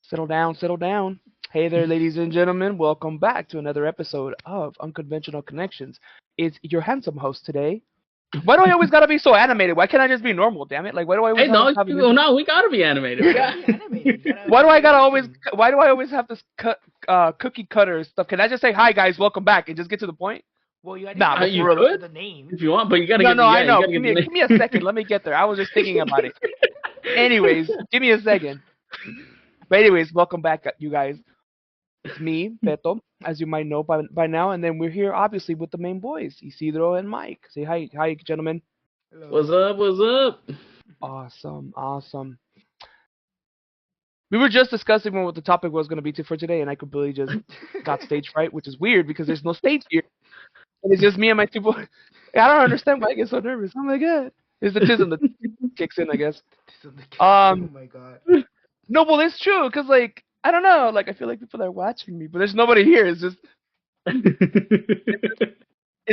Settle down, settle down. Hey there, ladies and gentlemen. Welcome back to another episode of Unconventional Connections. It's your handsome host today. Why do I always gotta be so animated? Why can't I just be normal? Damn it! Like, why do I always Hey, have to no, have an well, intro? no, we gotta be animated. You gotta be animated. You gotta Why do have I gotta always? emotion. Why do I always have this cookie cutter stuff? Can I just say hi, guys, welcome back, and just get to the point? Well, you Nah, gotta but get for You real. to could the name. if you want, but you gotta No, get no, the I yeah, you know. gotta get the Give me a second. Let me get there. I was just thinking about it. Anyways, give me a second. But anyways, welcome back, you guys. It's me, Beto, as you might know by now, and then we're here obviously with the main boys, Isidro and Mike. Say hi, gentlemen. What's Hello. up? What's up? Awesome, awesome. We were just discussing what the topic was going to be for today, and I completely just got stage fright, which is weird because there's no stage here, and it's just me and my two boys. I don't understand why I get so nervous. Oh my god, it's the tism that kicks in, I guess. Oh Um, my god. no, well, it's true because like I don't know, like I feel like people are watching me, but there's nobody here. It's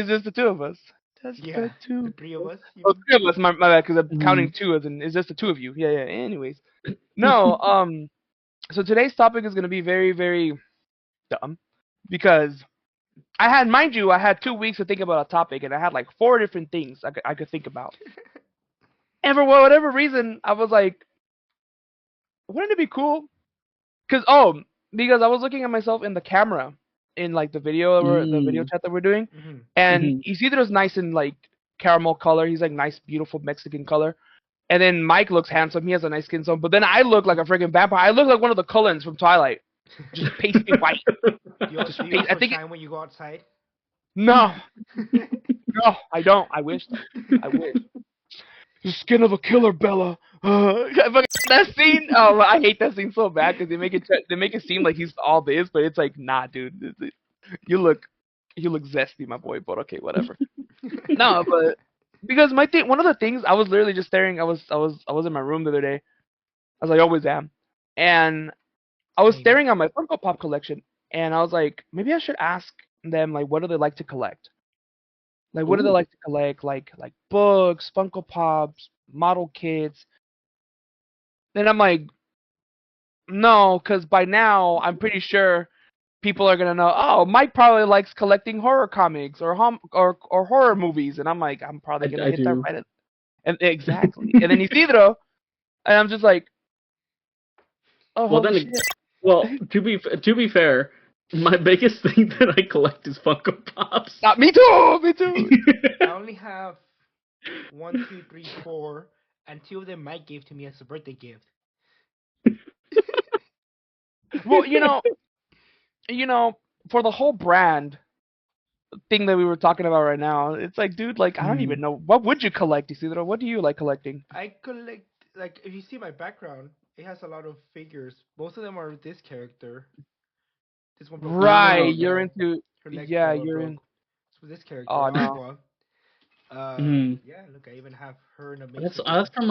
just the two of us. Just Yeah, the two. the three of us. You Oh, mean? three of us. My bad, because I'm counting Mhm. two as in it's just the two of you. Yeah, yeah. Anyways, no. So today's topic is gonna be very, very dumb because mind you, I had 2 weeks to think about a topic, and I had like four different things I could think about. And for whatever reason, I was like, wouldn't it be cool? Because I was looking at myself in the camera in like the video Mm. chat that we're doing, Mhm. and Mhm. Isidro's nice in like caramel color. He's like nice, beautiful Mexican color. And then Mike looks handsome. He has a nice skin tone. But then I look like a freaking vampire. I look like one of the Cullens from Twilight, just pasty white. Just Do you paste. I also think shine when you go outside? no, no, I don't. I wish though. I wish. The skin of a killer, Bella. That scene. Oh, I hate that scene so bad because they make it seem like he's all this, but it's like, nah, dude. You look, you look zesty, my boy. But okay, whatever. No, but because one of the things I was literally just staring. I was in my room the other day, as I always am, and I was Same. staring at my Funko Pop collection, and I was like, maybe I should ask them like, what do they like to collect? Like, what do they Ooh. like to collect? Like books, Funko Pops, model kits. Then I'm like, no, because by now I'm pretty sure people are gonna know. Oh, Mike probably likes collecting horror comics or horror movies, and I'm like, I'm probably gonna I hit that do. right. And exactly. And then Isidro, and I'm just like, oh Well, holy then, shit. well, to be fair, my biggest thing that I collect is Funko Pops. Me too, me too. I only have one, two, three, four, and two of them Mike gave to me as a birthday gift. Well, for the whole brand thing that we were talking about right now, it's like, dude, like I don't even Mm. know what would you collect, Isidro? What do you like collecting? I collect, like, if you see my background, it has a lot of figures. Most of them are this character. This one broke my Right, Oh. leg. you're into Her leg yeah, you're in. broke. So this character, Oh no. Aqua. Mm. Yeah. Look, I even have her in a That's mason jar. that's from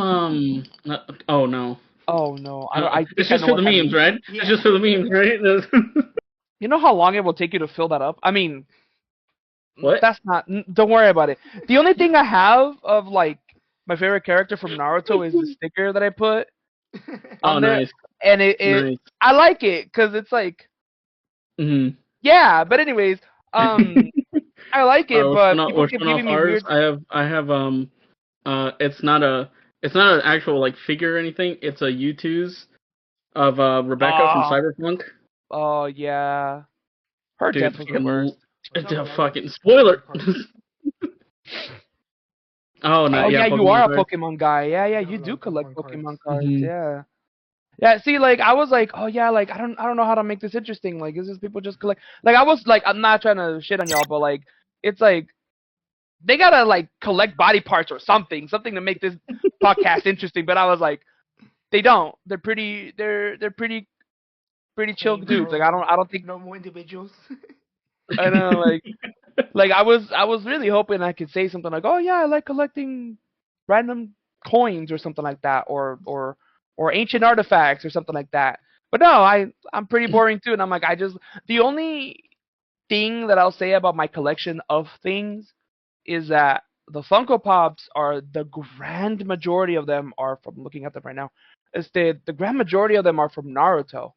oh no. Oh no. I don't. I It's think I just know for what the that memes, means. right? Yeah. It's just for the memes, right? You know how long it will take you to fill that up? I mean, What? that's not. Don't worry about it. The only thing I have of like my favorite character from Naruto is the sticker that I put Oh, on there, nice, and it nice. I like it because it's like Mm-hmm. yeah. But anyways, um, I like it, but people We're keep showing off giving me ours. weird. I have it's not an actual like figure or anything. It's a U2's of Rebecca from Oh, Cyberpunk. oh yeah. Her Dude, death was the worst. What's it's up, a man? I like fucking Pokemon spoiler. cards. Oh no, Oh yeah, yeah, you are Pokemon a cards. Pokemon guy. Yeah, yeah, I have you a lot do of collect Pokemon cards. Pokemon cards. Hmm. Yeah. Yeah, see, like I was like, oh yeah, like I don't know how to make this interesting. Like, is this people just collect? Like, I was like, I'm not trying to shit on y'all, but like, it's like they gotta like collect body parts or something to make this podcast interesting. But I was like, they don't. They're pretty chill Same dudes. Like, I don't normal, I don't think normal individuals. I know like I was really hoping I could say something like, oh yeah, I like collecting random coins or something like that, or ancient artifacts or something like that. But no, I'm pretty boring too, and I'm like the only thing that I'll say about my collection of things is that the Funko Pops are the grand majority of them are from looking at them right now. Is the grand majority of them are from Naruto.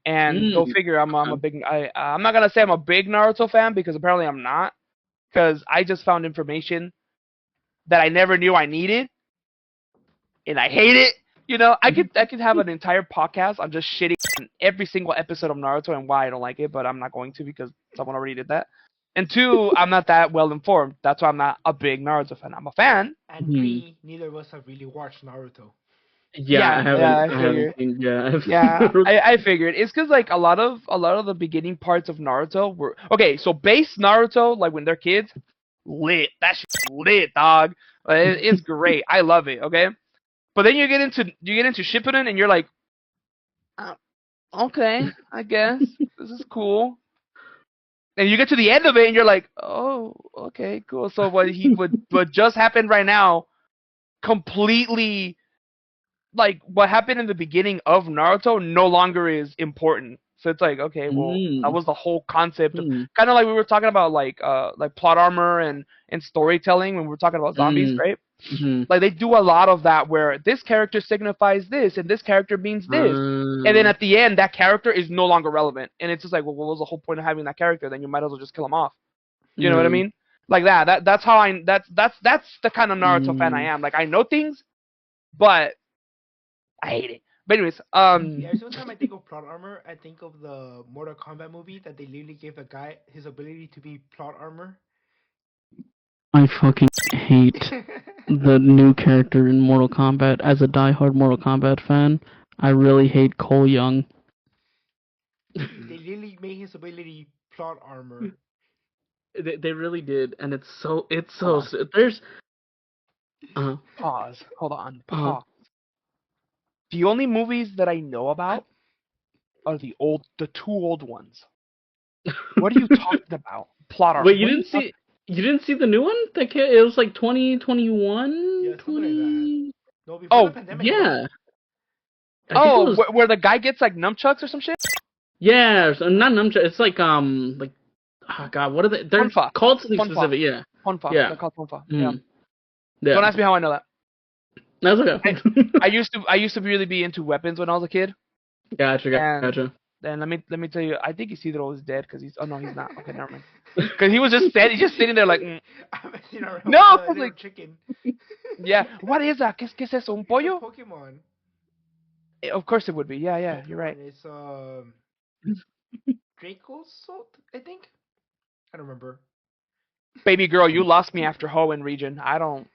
And go figure, I'm a big. I'm not gonna say I'm a big Naruto fan because apparently I'm not. Because I just found information that I never knew I needed, and I hate it. You know, I could have an entire podcast on just shitting on every single episode of Naruto and why I don't like it, but I'm not going to because someone already did that. And two, I'm not that well informed. That's why I'm not a big Naruto fan. I'm a fan. And three, neither of us have really watched Naruto. Yeah, I I haven't figured. seen. Yeah, Yeah, I figured. It's because like a lot of the beginning parts of Naruto were okay. So base Naruto, like when they're kids, lit. That shit's lit, dog. It's great. I love it. Okay, but then you get into Shippuden and you're like, "Oh, okay, I guess this is cool. And you get to the end of it and you're like, oh, okay, cool. So what just happened right now completely, like what happened in the beginning of Naruto no longer is important. So it's like, okay, well, that was the whole concept of kind of like we were talking about like plot armor and storytelling when we were talking about zombies, right? Like they do a lot of that where this character signifies this and this character means this. And then at the end that character is no longer relevant. And it's just like, well, what was the whole point of having that character? Then you might as well just kill him off. You know what I mean? Like that's how that's the kind of Naruto fan I am. Like I know things, but I hate it. But anyways, Yeah, every time I think of plot armor, I think of the Mortal Kombat movie that they literally gave the guy his ability to be plot armor. I fucking hate the new character in Mortal Kombat. As a diehard Mortal Kombat fan, I really hate Cole Young. They literally made his ability plot armor. They really did, and it's so Hold there's pause. Hold on. Pause. The only movies that I know about are the two old ones. What are you talking about? Plot armor. Wait, you didn't see the new one? It was like 2021. Yeah, something like that. No, before the pandemic. Yeah. Where the guy gets like nunchucks or some shit? Yeah, so not nunchucks. It's like oh god, what are they? They're Ponfa. called something Ponfa. specific. Yeah. Ponfa. Yeah. They're called Ponfa. Yeah. Don't ask me how I know that. That's okay. I used to really be into weapons when I was a kid. Gotcha. And let me tell you, I think Isidro is dead because he's. Oh no, he's not. Okay, never mind. Because he was just sitting there like. No, cause like chicken. Yeah, what is that? ¿Qué es eso? Un pollo? Pokemon. Of course it would be. Yeah, you're right. It's Draco Salt, I think. I don't remember. Baby girl, you lost me after Hoenn region. I don't.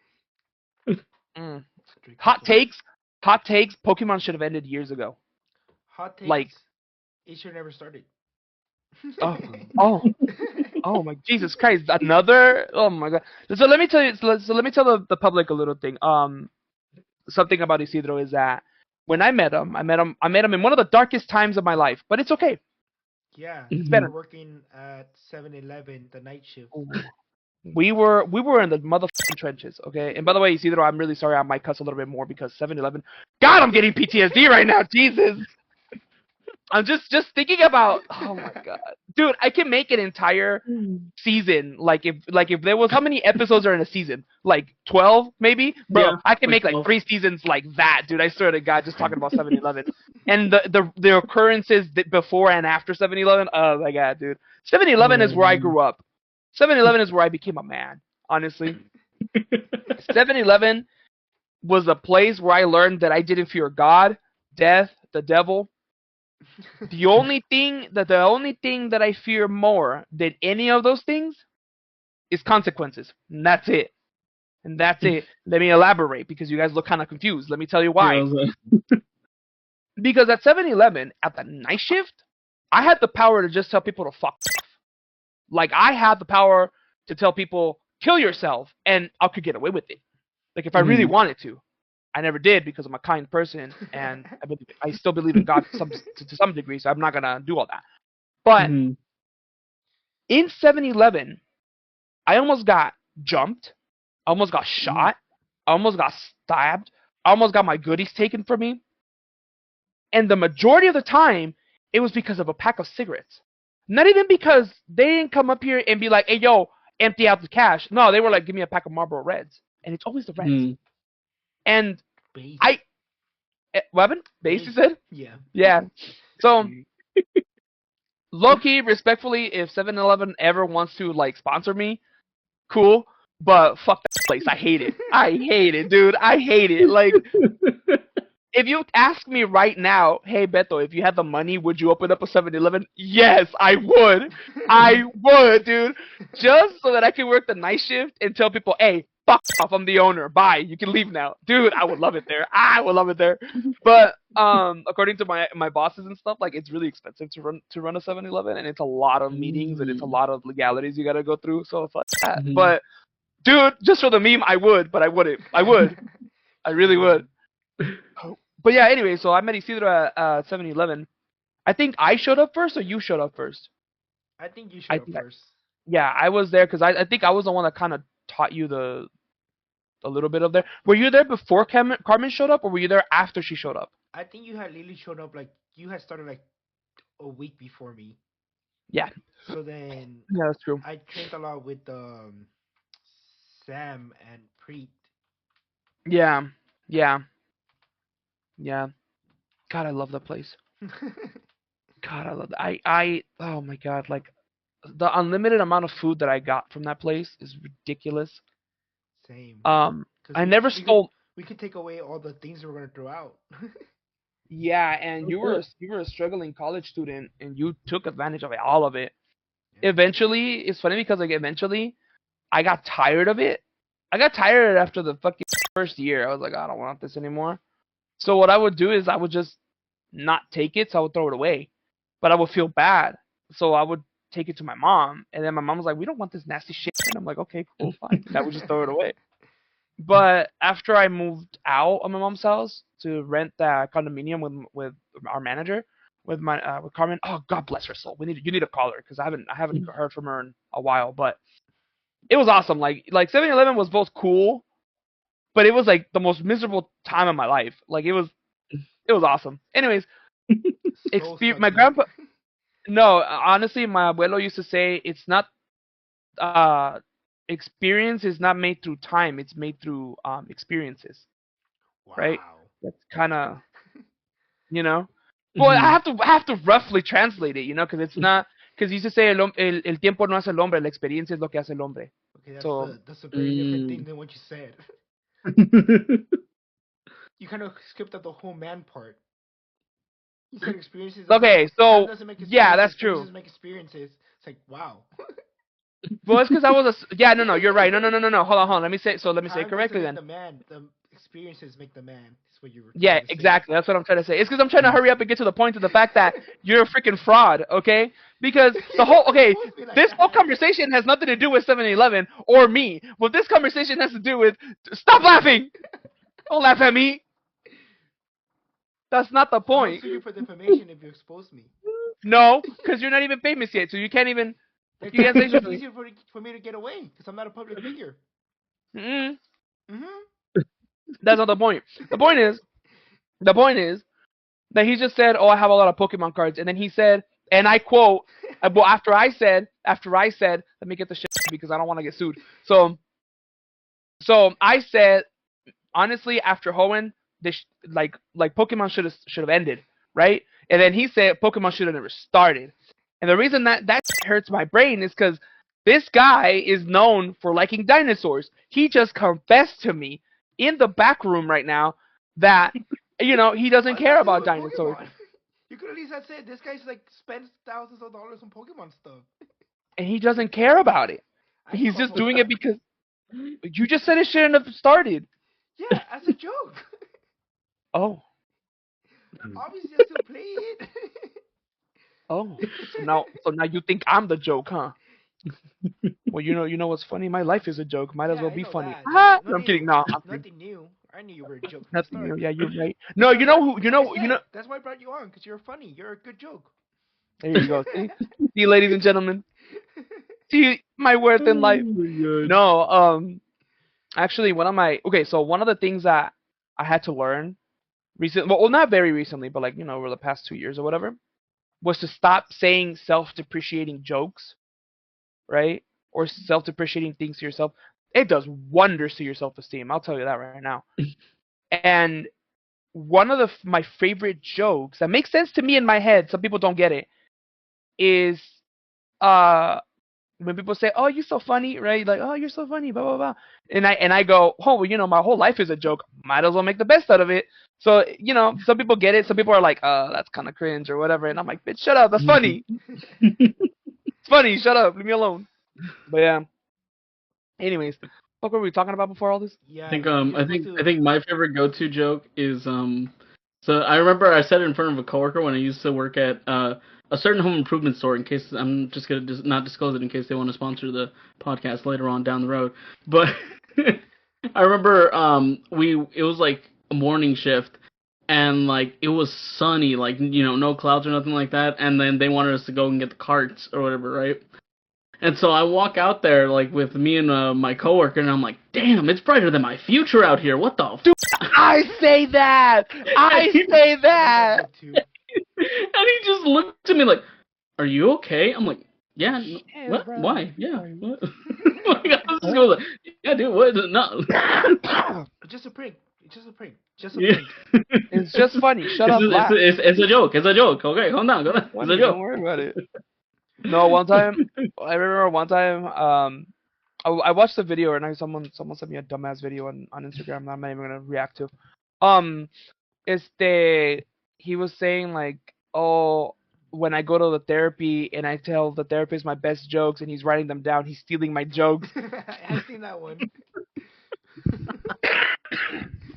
Hot takes. Pokemon should have ended years ago. Hot takes. Like, it should never started. Oh my Jesus Christ! Another. Oh my God. So let me tell you. So let me tell the public a little thing. Something about Isidro is that when I met him in one of the darkest times of my life. But it's okay. Yeah, it's better. Working at 7-Eleven, the night shift. We were in the motherfucking trenches, okay? And by the way, Isidro, I'm really sorry I might cuss a little bit more because 7-Eleven. God, I'm getting PTSD right now, Jesus. I'm just thinking about. Oh my God, dude, I can make an entire season. Like if there was, how many episodes are in a season? Like 12, maybe. Bro, yeah, I can make like 3 seasons like that, dude. I swear to God, just talking about 7-Eleven and the occurrences before and after 7-Eleven. Oh my God, dude. 7-Eleven is where I grew up. 7-Eleven is where I became a man. Honestly, 7-Eleven was a place where I learned that I didn't fear God, death, the devil. The only thing that I fear more than any of those things is consequences. And that's it. Let me elaborate because you guys look kind of confused. Let me tell you why. Because at 7-Eleven, at the night shift, I had the power to just tell people to fuck off. Like, I had the power to tell people, kill yourself, and I could get away with it. Like, if I really wanted to. I never did because I'm a kind person, and I still believe in God to some degree, so I'm not going to do all that. But in 7-Eleven, I almost got jumped. I almost got shot. I almost got stabbed. I almost got my goodies taken from me. And the majority of the time, it was because of a pack of cigarettes. Not even because they didn't come up here and be like, hey, yo, empty out the cash. No, they were like, give me a pack of Marlboro Reds. And it's always the Reds. And Base. what happened? Base, you said? Yeah. Yeah. So Low key, respectfully, if 7-Eleven ever wants to like sponsor me, cool. But fuck that place. I hate it. I hate it, dude. I hate it. Like, if you ask me right now, hey Beto, if you had the money, would you open up a 7-Eleven? Yes, I would. I would, dude. Just so that I can work the night shift and tell people, hey, fuck off, I'm the owner. Bye. You can leave now. Dude, I would love it there. I would love it there. But according to my bosses and stuff, like it's really expensive to run a 7-Eleven, and it's a lot of meetings and it's a lot of legalities you gotta go through. So fuck that. Mhm. But dude, just for the meme, I would, but I wouldn't. I would. I really would. But yeah, anyway, so I met Isidro at 7-Eleven. I think I showed up first, or you showed up first. I think you I showed up think, first. yeah, I was there because I think I was the one that kind of taught you the a little bit of there. Were you there before Carmen showed up, or were you there after she showed up? I think you had literally showed up like you had started like a week before me. Yeah, So then yeah, that's true. I trained a lot with Sam and Preet. Yeah, yeah, yeah. God, I love that place. God, I love that. Oh my God, like the unlimited amount of food that I got from that place is ridiculous. Same. Um, Because I never stole. we could take away all the things we were gonna throw out. Yeah, and you were Okay. a struggling college student, and you took advantage of it, all of it. Yeah. Eventually, it's funny because like eventually, I got tired of it. I got tired after the fucking first year. I was like, I don't want this anymore. So what I would do is I would just not take it, so I would throw it away. But I would feel bad, so I would take it to my mom, and then my mom was like, "We don't want this nasty shit," and I'm like, "Okay, cool, fine." And I would just throw it away. But after I moved out of my mom's house to rent that condominium with our manager, with Carmen. Oh, God bless her soul. You need to call her because I haven't heard from her in a while. But it was awesome. Like 7-Eleven was both cool, but it was like the most miserable time of my life. Like it was awesome. Anyways, Soul my sucking. grandpa. No, honestly, my abuelo used to say it's not uh experience is not made through time. It's made through experiences. Right? Wow. That's kind of, you know. But Mhm. I have to roughly translate it, because it's not because you used to say el tiempo no hace el hombre, la experiencia es lo que hace el hombre. Okay, So that's a very different thing Mm. than what you said. You kind of skipped out the whole man part. You said experiences doesn't make okay, time so doesn't make yeah, experiences. that's Experiences true. make experiences. It's like wow. Well, it's because I was yeah, no, you're right. No. Hold on. Let me say it Time doesn't correctly make then. the man. The experiences make the man. Is what you were Yeah, trying to say. exactly. That's what I'm trying to say. It's because I'm trying to hurry up and get to the point of the fact that you're a freaking fraud, okay? Because You weren't supposed to be like this whole that. conversation has nothing to do with 7-Eleven or me. What this conversation has to do with, stop laughing! Don't laugh at me. That's not the I'm gonna point. sue you for defamation if you expose me. No, because you're not even famous yet, so you can't even, It's you can't say it's shit to me. easier for me to get away because I'm not a public figure. Mm-mm. Mhm. That's not the point. The point is, the point is that he just said, "Oh, I have a lot of Pokemon cards," and then he said, and I quote, well, after I said, let me get the shit because I don't want to get sued. So I said, honestly, after Hoenn, this like Pokemon should have ended, right? And then he said Pokemon should have never started. And the reason that hurts my brain is because this guy is known for liking dinosaurs. He just confessed to me in the back room right now that he doesn't What does that care have to do about with dinosaurs, Pokemon? You could at least have said this guy's like spends thousands of dollars on Pokemon stuff. and he doesn't care about it. I care He's about just doing it Pokemon. because you just said it shouldn't have started. Yeah, as a joke. Oh, Obviously, I still play it. oh. So now you think I'm the joke, huh? Well, you know what's funny? My life is a joke. Might as Yeah, well I be know funny. that. Ah, no, I'm kidding. No, I'm kidding. Nothing new. I knew you were a joke from the Nothing start. new. Yeah, you're right. That's No, why I you know brought. who? That's like I You know. said. That's why I brought you on because you're funny. You're a good joke. There you go. See, ladies and gentlemen. See my worth in Oh life. my god. No, actually, one of the things that I had to learn well, not very recently, but like over the past 2 years or whatever, was to stop saying self-depreciating jokes, right? Or self-depreciating things to yourself. It does wonders to your self-esteem. I'll tell you that right now. And one of my favorite jokes that makes sense to me in my head. Some people don't get it. Is uh when people say, "Oh, you're so funny," right? Like, "Oh, you're so funny," blah blah blah, and I go, "Oh, well, my whole life is a joke. Might as well make the best out of it." So some people get it. Some people are like, that's kind of cringe" or whatever, and I'm like, "Bitch, shut up. That's funny. It's funny. Shut up. Leave me alone." But yeah. Anyways, what were we talking about before all this? Yeah, I think you're supposed to. I think my favorite go-to joke is so I remember I said it in front of a coworker when I used to work at a certain home improvement store. In case I'm just gonna not disclose it in case they want to sponsor the podcast later on down the road. But I remember it was like a morning shift and like it was sunny, like no clouds or nothing like that. And then they wanted us to go and get the carts or whatever, right? And so I walk out there like with me and my coworker, and I'm like, "Damn, it's brighter than my future out here. What the?" Dude, I say that. I say that. Too. And he just looked at me like, "Are you okay?" I'm like, "Yeah, Yes, what? bro. Why? Yeah, what?" Like, I was just going like, "Yeah, dude, what? No." Just a prank. It's just a prank. Just a Yeah. prank. It's just funny. Shut up, laugh. It's a joke. It's a joke. Okay, hold on. It's It's a funny. Don't joke. worry about it. No, one time I remember one time I watched a video and someone sent me a dumbass video on Instagram that I'm not even gonna react to. Este he was saying like, oh, when I go to the therapy and I tell the therapist my best jokes and he's writing them down, he's stealing my jokes. I've seen that one.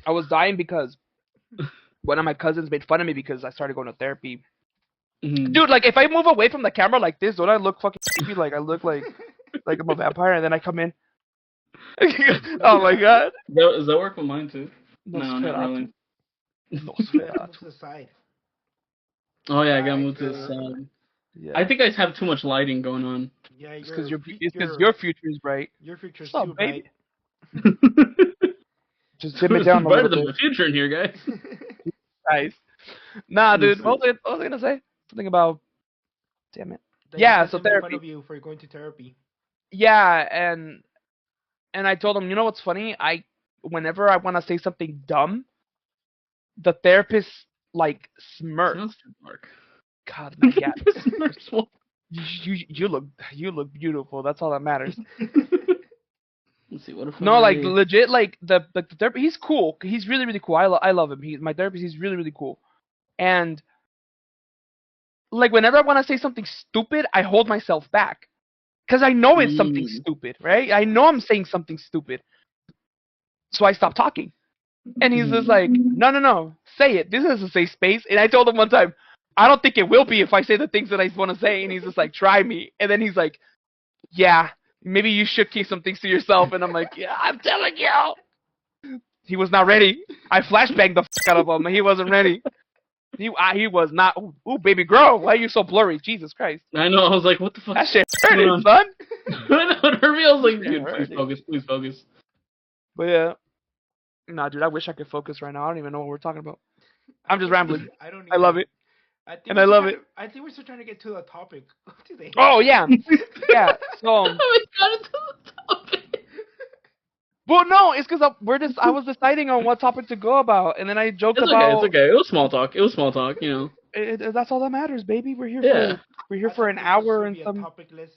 I was dying because one of my cousins made fun of me because I started going to therapy. Mhm. Dude, like if I move away from the camera like this, don't I look fucking creepy? Like I look like I'm a vampire, and then I come in. Oh my god. Does that work with mine too? No, not Nosferatu. really. Move to the side. Oh yeah, I gotta Right, move to the good. side. Yeah. I think I have too much lighting going on. Yeah, It's because your future is bright. your future's What's too up, baby? bright. Just dim it It's down a brighter little than bit, my future in here, guys. guys. Nah, Let's dude. see. What was I gonna say? Something about. Damn it. That your Yeah. So cousin made fun therapy. of you for going to therapy. Yeah, and I told him, you know what's funny? Whenever I want to say something dumb, the therapist like smirks. Sounds too dark. God, man, yeah. Smirks one. You look beautiful. That's all that matters. Let's see, what if No, like I... legit, like the therapist. He's cool. He's really really cool. I love him. My therapist. He's really really cool. And like whenever I want to say something stupid, I hold myself back because I know it's something Mm. stupid, right? I know I'm saying something stupid, so I stop talking. And he's just like, no, no, no, say it. This is a safe space. And I told him one time, I don't think it will be if I say the things that I want to say. And he's just like, try me. And then he's like, yeah, maybe you should keep some things to yourself. And I'm like, yeah, I'm telling you. He was not ready. I flashbanged the fuck out of him. He wasn't ready. He was not. Ooh, baby girl, why are you so blurry? Jesus Christ. I know, I was like, what the fuck? That shit What's going hurted, on? son. I know, it hurt me. I was like, It dude, please hurted. focus, please focus. But yeah. Nah, dude, I wish I could focus right now. I don't even know what we're talking about. I'm just rambling. I don't. I love it. I think And I love it. I think we're still trying to get to the topic today. Oh, yeah. Yeah, so... We got into the topic. Well, no, it's because I was deciding on what topic to go about, and then I joked It's okay, about... it's okay. It was small talk. It was small talk, you know. That's all that matters, baby. Yeah. We're here I for thought an this was hour gonna and be some... a topicless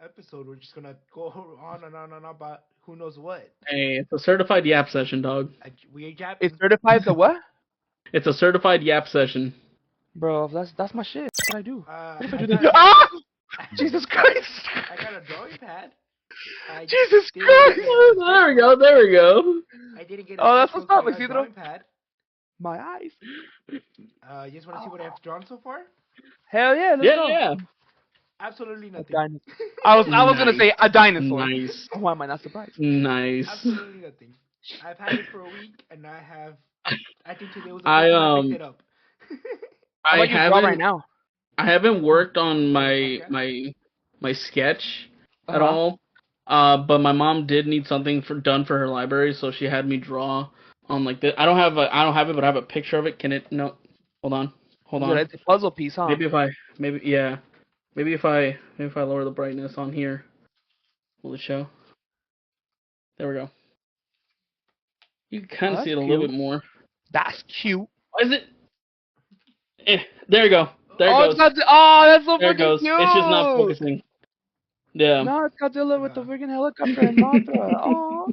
episode. We're just gonna go on and on and on about who knows what. Hey, it's a certified yap session, dog. We yapping. It certifies the what? It's a certified yap session. Bro, that's my shit. That's what I do. What if I I do got, this? Ah! Jesus Christ! I got a drawing pad. I Jesus didn't Christ! get a There we go, there we go. I didn't get a Oh, that's pencil, what's up, so I got a Isidro. drawing pad. My eyes. You just want to see what I've drawn so far? Hell yeah, let's Yeah, go. yeah. Absolutely A nothing. dinosaur. I was gonna say a dinosaur. Nice. Why am I not surprised? Nice. Absolutely nothing. I've had it for a week, and I think today was the I, first time I picked it up. How I about you draw right now? haven't worked on Okay. my sketch at Uh-huh. all. But my mom did need something done for her library, so she had me draw on like this. I don't have it, but I have a picture of it. Can it? No. Hold on. Dude, it's a puzzle piece, huh? Maybe if I lower the brightness on here, will it show? There we go. You can kind of Oh, see it that's a little cute. bit more. That's cute. Is it? There you go. There it Oh, goes. it's not. Oh, that's so There it fucking goes. It's just not cute. focusing. Yeah. No, it's Godzilla with the Yeah. freaking helicopter and Mothra. Oh,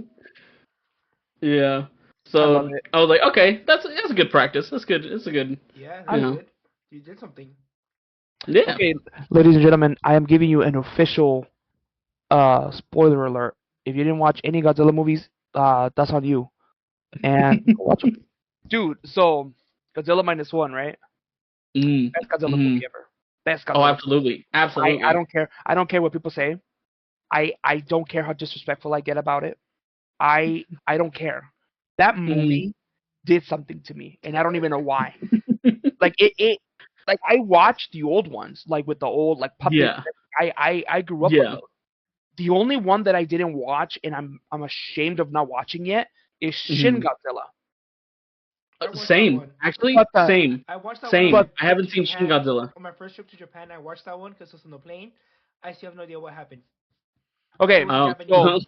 Yeah. I love So it. I was like, okay, that's a good practice. That's good. It's a good. Yeah, I, that's You know. good. You did something. Yeah. okay, ladies and gentlemen, I am giving you an official spoiler alert. If you didn't watch any Godzilla movies, that's on you. And go watch them, dude. So Godzilla minus one, right? Mm. Best Godzilla Mm. movie ever. Best Oh, Godzilla movie. absolutely, I absolutely. don't care. I don't care what people say. I don't care how disrespectful I get about it. I don't care. That Mm. movie did something to me, and I don't even know why. Like it like I watched the old ones, like with the old like puppets. Yeah. I grew up on Yeah. those. The only one that I didn't watch, and I'm ashamed of not watching yet, is Shin Mm. Godzilla. I watched that Same. one. Actually, But the same. I watched that one on my Same. but I trip haven't to seen Shin Japan. Godzilla. On my first trip to Japan, I watched that one because it was on the plane. I still have no idea what happened. It okay, was Oh.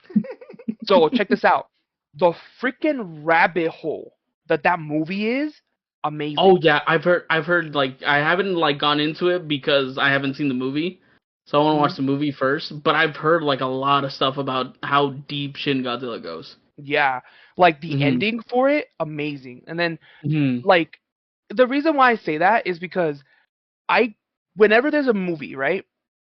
so Japanese. check this out. The freaking rabbit hole that movie is amazing. Oh yeah, I've heard like I haven't like gone into it because I haven't seen the movie. So I want to Mhm. watch the movie first, but I've heard like a lot of stuff about how deep Shin Godzilla goes. Yeah, like the Mhm. ending for it, amazing. And then Mhm. like the reason why I say that is because I whenever there's a movie, right,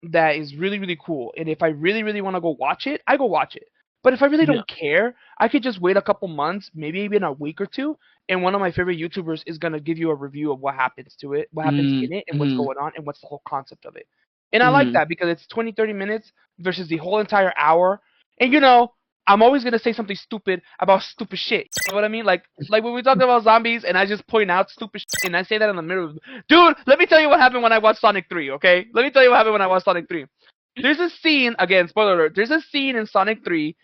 that is really really cool, and if I really really want to go watch it, I go watch it. But if I really Yeah. don't care, I could just wait a couple months, maybe even a week or two, and one of my favorite YouTubers is gonna give you a review of what happens to it, what happens Mhm. in it, and what's Mhm. going on, and what's the whole concept of it. And I like Mhm. that because it's 20 30 minutes versus the whole entire hour. And you know, I'm always gonna say something stupid about stupid shit. You know what I mean? Like when we talk about zombies, and I just point out stupid shit, and I say that in the mirror. Dude, let me tell you what happened when I watched Sonic 3. Okay, let me tell you what happened when I watched Sonic 3. There's a scene again, spoiler alert. There's a scene in Sonic 3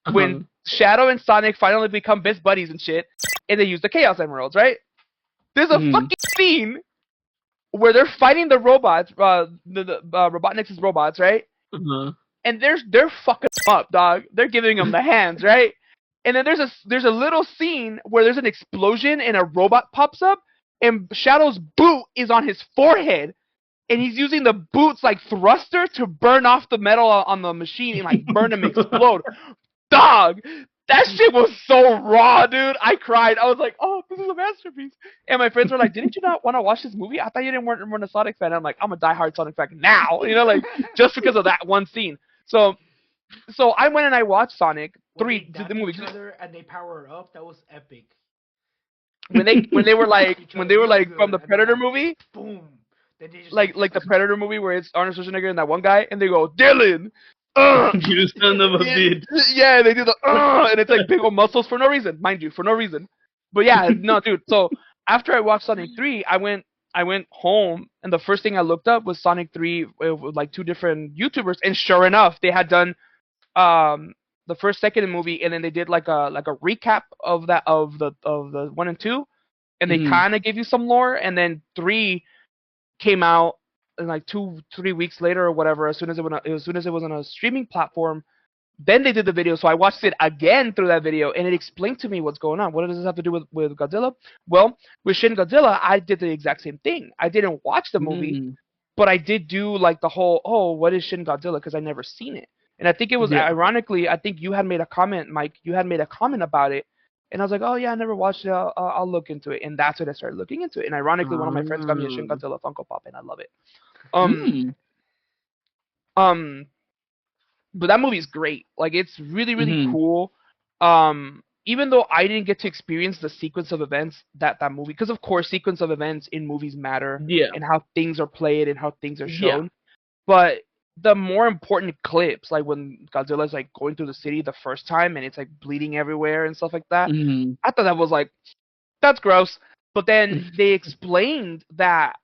Uh-huh. when Shadow and Sonic finally become best buddies and shit, and they use the Chaos Emeralds, right? There's a Mhm. fucking scene where they're fighting the robots, the Robotnik's robots, right? Uh-huh. And they're fucking them up, dog. They're giving them the hands, right? And then there's a little scene where there's an explosion and a robot pops up, and Shadow's boot is on his forehead, and he's using the boot's like thruster to burn off the metal on the machine and like burn him explode. Dog, that shit was so raw, dude. I cried. I was like, oh, this is a masterpiece. And my friends were like, didn't you not want to watch this movie? I thought you didn't weren't a Sonic fan. I'm like, I'm a diehard Sonic fan now. You know, like just because of that one scene. So I went and I watched Sonic When they 3, the dap movie. each other and they power up, that was epic. When they were like Each when other they were real like from good, the and then Predator like, movie, boom. Then they just like the Predator movie where it's Arnold Schwarzenegger and that one guy, and they go Dylan, uh, You son of a yeah, bitch. yeah, they do the and it's like big old muscles for no reason, mind you, for no reason. But yeah, no, dude. So after I watched Sonic 3, I went home, and the first thing I looked up was Sonic 3 with like two different YouTubers, and sure enough, they had done um the first second movie, and then they did like a recap of the 1 and 2, and they Mhm. kind of give you some lore, and then 3 came out in like 2 3 weeks later or whatever. As soon as it was on a streaming platform, then they did the video. So I watched it again through that video, and it explained to me what's going on. What does this have to do with Godzilla? Well, with Shin Godzilla, I did the exact same thing. I didn't watch the movie, Mhm. but I did do like the whole, oh, what is Shin Godzilla? Because I never seen it. And I think it was Yeah. ironically, I think you had made a comment, Mike. You had made a comment about it, and I was like, oh yeah, I never watched it. I'll look into it. And that's when I started looking into it. And ironically, one of my friends got me a Shin Ah. Godzilla Funko Pop, and I love it. Um, Mm. um, but that movie's great. Like it's really really Mhm. cool. Even though I didn't get to experience the sequence of events that movie, because of course sequence of events in movies matter, Yeah. and how things are played and how things are Yeah. shown. But the more important clips, like when Godzilla's like going through the city the first time and it's like bleeding everywhere and stuff like that, Mhm. I thought that was like that's gross. But then they explained that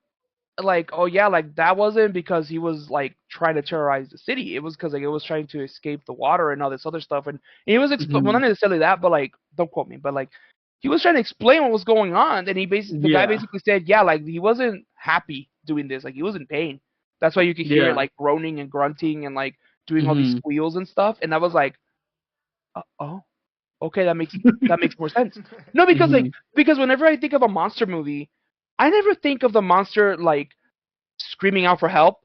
like, oh yeah, like that wasn't because he was like trying to terrorize the city. It was because like it was trying to escape the water and all this other stuff. And he was well, not Mhm. necessarily that, but like don't quote me, but like he was trying to explain what was going on. And the guy Yeah. basically said, yeah, like he wasn't happy doing this. Like he was in pain. That's why you could hear it Yeah. like groaning and grunting and like doing all these Mhm. squeals and stuff. And I was like, oh. Okay, that makes more sense. No, because Mhm. because whenever I think of a monster movie, I never think of the monster like screaming out for help.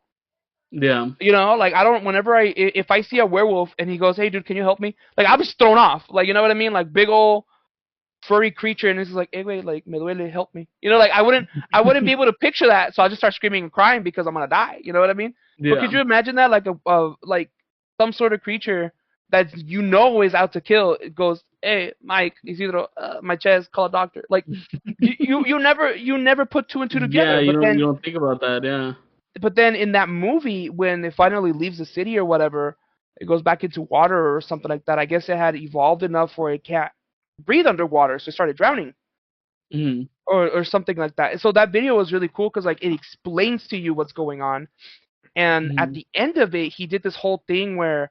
Yeah. You know, like I don't. Whenever if I see a werewolf and he goes, "Hey, dude, can you help me?" Like I'm just thrown off. Like you know what I mean? Like big old furry creature, and it's like, "Hey, wait, like me duele, help me." You know, like I wouldn't be able to picture that, so I just start screaming and crying because I'm gonna die. You know what I mean? But Yeah. could you imagine that, like like some sort of creature that is out to kill? It goes, "Hey, Mike, Isidro, my chest, call a doctor." Like you never put two and two Yeah, together. you don't think about that, yeah. But then in that movie, when it finally leaves the city or whatever, it goes back into water or something like that. I guess it had evolved enough where it can't breathe underwater, so it started drowning Mhm. or something like that. So that video was really cool because like it explains to you what's going on, and at Mhm. the end of it, he did this whole thing where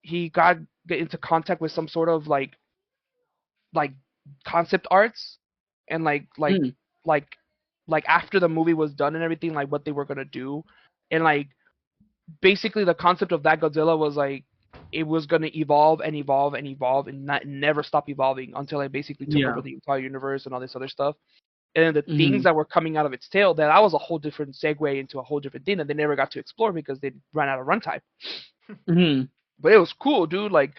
he got get into contact with some sort of like concept arts and Mhm. like like after the movie was done and everything, like what they were gonna do, and like basically the concept of that Godzilla was like it was gonna evolve and evolve and evolve and not never stop evolving until it basically took over Yeah. the entire universe and all this other stuff. And then the things Mhm. that were coming out of its tail, that was a whole different segue into a whole different thing that they never got to explore because they ran out of runtime. Mhm. But it was cool, dude. Like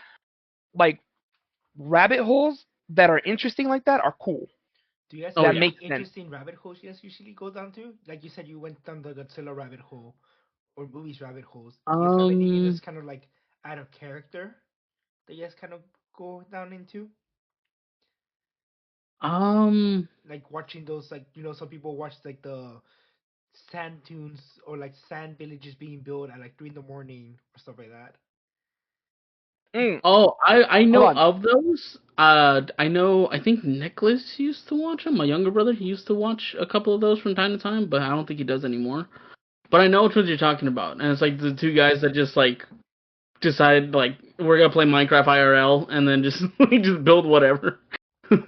rabbit holes that are interesting like that are cool. Do you guys Oh have That yeah. any makes sense. interesting rabbit holes you guys usually go down to? Like you said, you went down the Godzilla rabbit hole or movies rabbit holes. Do you guys have anything Um that's kind of like out of character that you guys kind of go down into? um Like watching those, like some people watch like the sand dunes or like sand villages being built at like 3 in the morning or stuff like that. Mm, oh, I hold know on. of those. I know I think Nicholas used to watch them. My younger brother, he used to watch a couple of those from time to time, but I don't think he does anymore. But I know which ones you're talking about. And it's like the two guys that just like decide like we're gonna play Minecraft IRL and then just like just build whatever.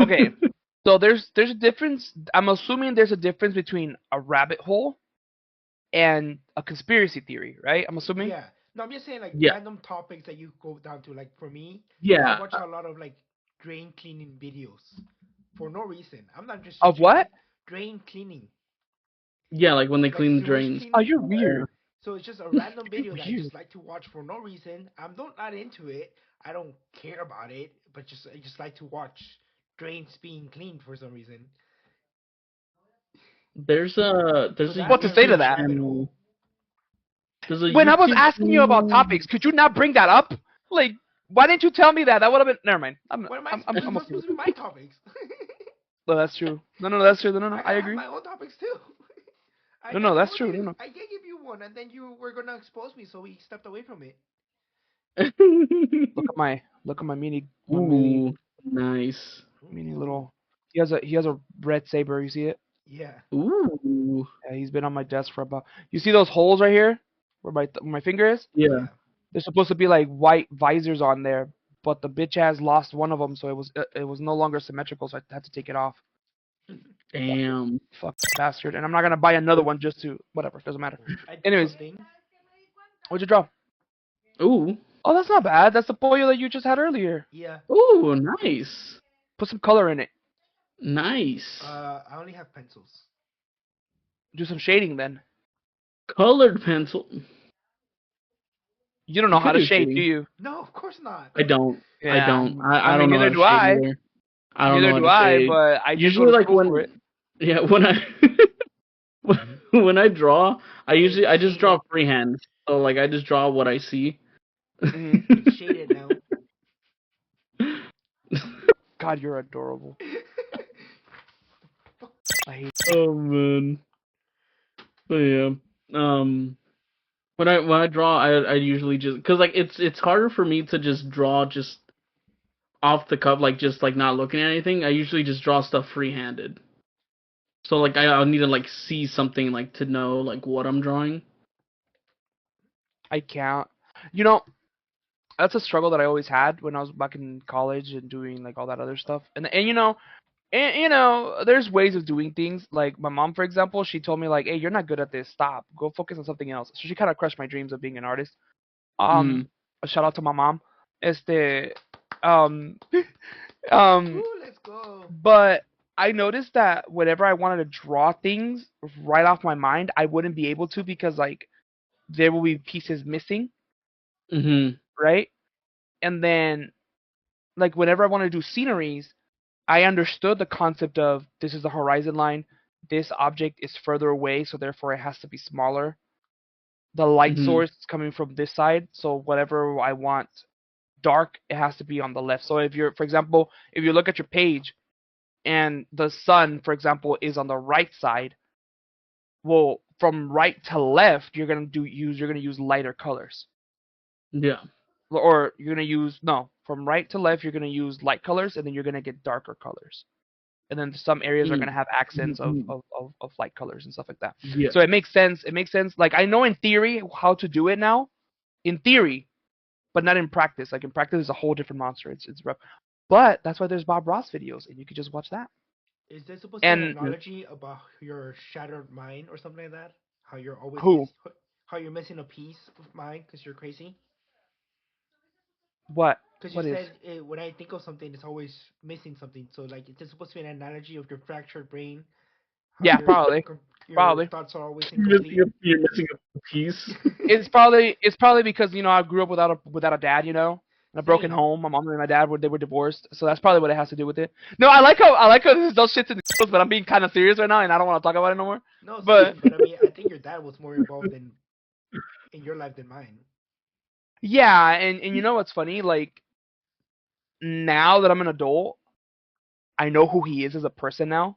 Okay, so there's a difference. I'm assuming there's a difference between a rabbit hole and a conspiracy theory, right? I'm assuming. Yeah. No, I'm just saying like Yeah. random topics that you go down to. Like for me, I Yeah. watch a lot of like drain cleaning videos for no reason. I'm not just Of into what? drain cleaning, Yeah, like when they like clean the sewage drains. Oh, cleaning. you're weird. So it's just a random You're video that I weird. just like to watch for no reason. I'm not into it. I don't care about it, but I just like to watch drains being cleaned for some reason. So There's a that's What to my say to YouTube random that? rabbit channel. hole. There's a When I was YouTube asking you about channel. topics, could you not bring that up? Like, why didn't you tell me that? That would have been. Never mind. I'm What am I? I'm I'm, That's I'm not okay supposed with to be it. my topics. No, that's true. No, that's true. No, I I gotta have agree. my own topics too. No, I that's told true. you No. I can't give you one, and then you were gonna expose me, so we stepped away from it. Look at my mini Ooh, nice. mini Ooh, little. He has a red saber. You see it? yeah. Ooh, Yeah, he's been on my desk for about. You see those holes right here, where my finger is? yeah. Yeah. There's supposed to be like white visors on there, but the bitch has lost one of them, so it was no longer symmetrical, so I had to take it off. Damn. Fuck bastard. And I'm not gonna buy another one just to whatever. Doesn't matter. I drew Anyways, something. what'd you draw? Ooh, Oh, that's not bad. That's the pollo that you just had earlier. Yeah. ooh, nice, Put some color in it. nice. I only have pencils. Do some shading then. Colored pencil. You don't You know how could to do shade, do shading. you? No, of course not. I don't. I Yeah. don't. I I mean, don't know how neither to do shade I. either. I don't know Neither how do to I. shade. But I did go Usually, to like school for it. yeah, when I when I draw, I It's just draw shaded. freehand. So like I just draw what I see. Hmm. It's shaded now. God, you're adorable. I hate. Oh man. So yeah. Um when I draw I usually just cuz like it's harder for me to just draw just off the cuff like just like not looking at anything. I usually just draw stuff free-handed. So like I'll need to like see something like to know like what I'm drawing. I can't. You know, that's a struggle that I always had when I was back in college and doing like all that other stuff. And there's ways of doing things. Like my mom, for example, she told me like, "Hey, you're not good at this. Stop. Go focus on something else." So she kind of crushed my dreams of being an artist. Mm. A shout out to my mom. Este, Um, um, Woo, let's go. but I noticed that whenever I wanted to draw things right off my mind, I wouldn't be able to because like there will be pieces missing, Mhm. right? And then like whenever I want to do sceneries, I understood the concept of this is the horizon line. This object is further away, so therefore it has to be smaller. The light Mhm. source is coming from this side, so whatever I want dark, it has to be on the left. So if you're, for example, if you look at your page and the sun, for example, is on the right side, well, from right to left, you're gonna use lighter colors, Yeah. or you're gonna use no, from right to left, you're gonna use light colors, and then you're gonna get darker colors. And then some areas are going to Mm. have accents of, Mhm. of light colors and stuff like that. Yeah. So it makes sense. It makes sense. Like I know in theory how to do it now, in theory, but not in practice. Like in practice, it's a whole different monster. It's rough. But that's why there's Bob Ross videos, and you could just watch that. Is this supposed to be an And Yeah. analogy about your shattered mind or something like that? How you're always who? how you're missing a piece of mind because you're crazy? What? Because you What is? said when I think of something, it's always missing something. So like, is this supposed to be an analogy of your fractured brain? How Yeah, probably. your Probably. thoughts are always incomplete. You're missing a piece. It's probably because I grew up without a dad, in a broken Same. home. My mom and my dad were they were divorced, so that's probably what it has to do with it. No, I like how this is those shits in the news, but I'm being kind of serious right now, and I don't want to talk about it no more. No, But same. But I mean, I think your dad was more involved in your life than mine. yeah, and you know what's funny? Like now that I'm an adult, I know who he is as a person now,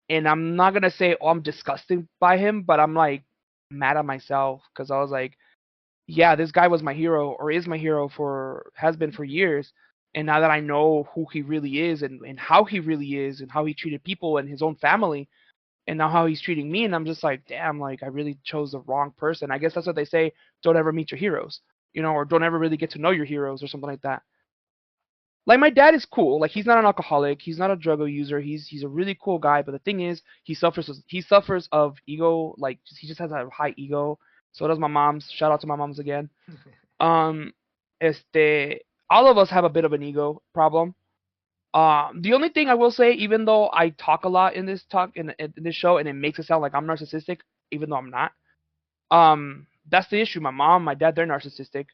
and I'm not gonna say oh I'm disgusted by him, but I'm like mad at myself because I was like, yeah, this guy was my hero or is my hero for has been for years. And now that I know who he really is and how he really is and how he treated people and his own family and now how he's treating me and I'm just like, damn, like I really chose the wrong person. I guess that's what they say, don't ever meet your heroes, or don't ever really get to know your heroes or something like that. Like my dad is cool. Like he's not an alcoholic, he's not a drug user. He's a really cool guy, but the thing is, he suffers of ego, like he just has a high ego. So does my mom's. Shout out to my mom's again. Um, all of us have a bit of an ego problem. The only thing I will say, even though I talk a lot in this in this show, and it makes it sound like I'm narcissistic, even though I'm not. That's the issue. My mom, my dad, they're narcissistic,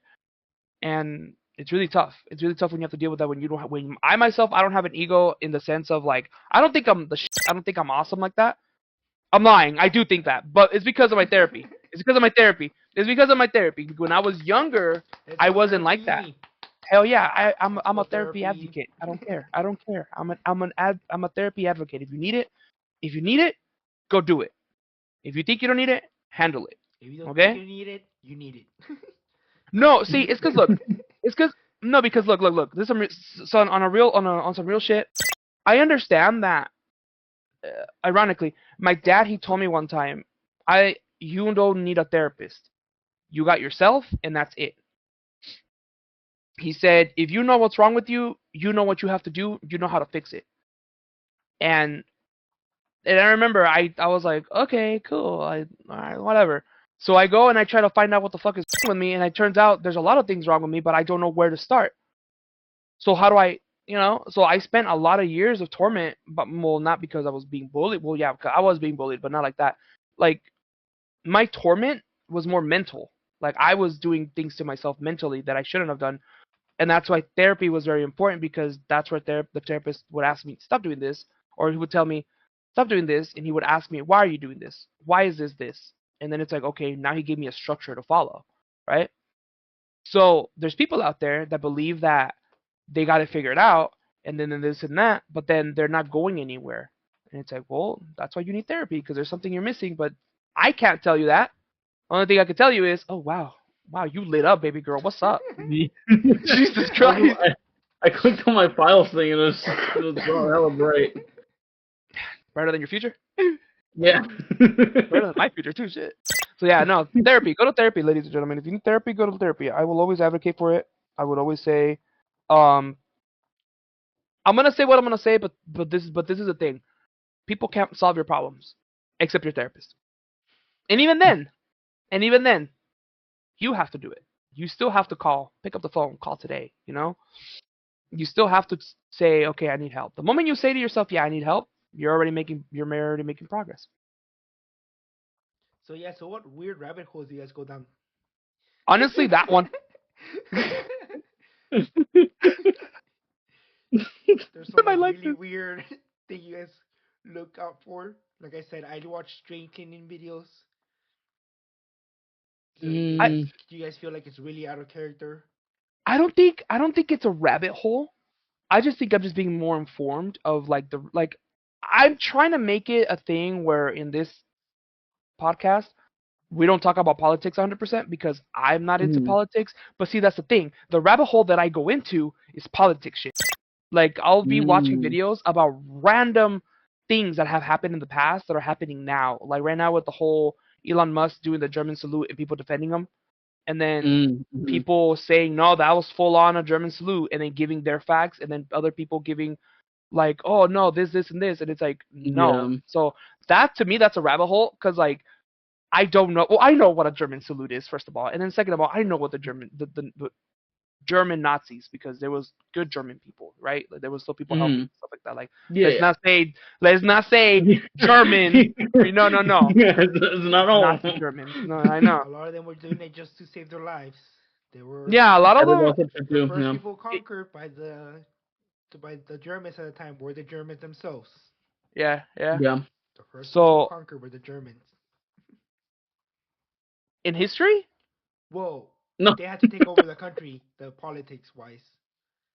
and it's really tough. It's really tough when you have to deal with that when you don't have, when I myself I don't have an ego in the sense of like I don't think I'm the shit. I don't think I'm awesome like that. I'm lying. I do think that, but it's because of my therapy. It's because of my therapy. It's because of my therapy. When I was younger, Let's I go wasn't like that. therapy. Hell yeah, Let's I'm go a therapy therapy. advocate. I don't care. I don't care. I'm a therapy advocate. If you need it, go do it. If you think you don't need it, handle it. If you don't think Okay? you need it, you need it. No, see, it's because look, it's because no, because look. This some so on a real on some real shit. I understand that. Ironically, my dad he told me one time, you don't need a therapist. You got yourself, and that's it. He said, if you know what's wrong with you, you know what you have to do. You know how to fix it. And and I remember I was like, okay, cool, all right, whatever. So I go and I try to find out what the fuck is wrong with me, and it turns out there's a lot of things wrong with me, but I don't know where to start. So how do I, So I spent a lot of years of torment, but well, not because I was being bullied. Well, yeah, I was being bullied, but not like that. Like my torment was more mental. Like I was doing things to myself mentally that I shouldn't have done, and that's why therapy was very important because that's where the therapist would ask me stop doing this, or he would tell me stop doing this, and he would ask me why are you doing this? Why is this? And then it's like okay, now he gave me a structure to follow, right? So there's people out there that believe that they got it figured out, and then this and that, but then they're not going anywhere. And it's like, well, that's why you need therapy because there's something you're missing. But I can't tell you that. Only thing I can tell you is, oh wow, you lit up, baby girl. What's up? Jesus Christ. I clicked on my files thing and it was hella bright. Brighter than your future? Yeah. Brighter than my future too. Shit. So yeah, no therapy. Go to therapy, ladies and gentlemen. If you need therapy, go to therapy. I will always advocate for it. I would always say, um, I'm gonna say what I'm gonna say, but this is the thing. People can't solve your problems except your therapist. And even then, you have to do it. You still have to call, pick up the phone, call today. you still have to say, okay, I need help. The moment you say to yourself, yeah, I need help, you're already making progress. So yeah, so what weird rabbit holes do you guys go down? Honestly, that one. There's some I like like really this. weird thing you guys look out for. Like I said, I watch drain cleaning videos. So I Mm, do you guys feel like it's really out of character? I don't think it's a rabbit hole. I just think I'm just being more informed of like I'm trying to make it a thing where in this podcast we don't talk about politics 100% because I'm not into mm, politics. But see, that's the thing. The rabbit hole that I go into is politics shit. Like I'll be watching mm, videos about random things that have happened in the past that are happening now. Like right now with the whole Elon Musk doing the German salute and people defending him, and then mhm. people saying no, that was full on a German salute, and then giving their facts, and then other people giving like, oh no, this and this, and it's like no. Yeah. So that to me, that's a rabbit hole because like I don't know. Well, I know what a German salute is first of all, and then second of all, I know what the German Nazis because there was good German people, right? Like, there was still people helping Mhm. stuff like that. Like let's Yeah. not say let's not say German. No, no, no, Yeah, it's not all. Nazi Germans. No, I know. A lot of them were doing it just to save their lives. They were Yeah, a lot of That is them. also true the too. first Yeah. people conquered by the Germans at the time were the Germans themselves. Yeah, yeah. Yeah. The first people So conquered were the Germans. in history. Whoa, No. they had to take over the country, the politics wise.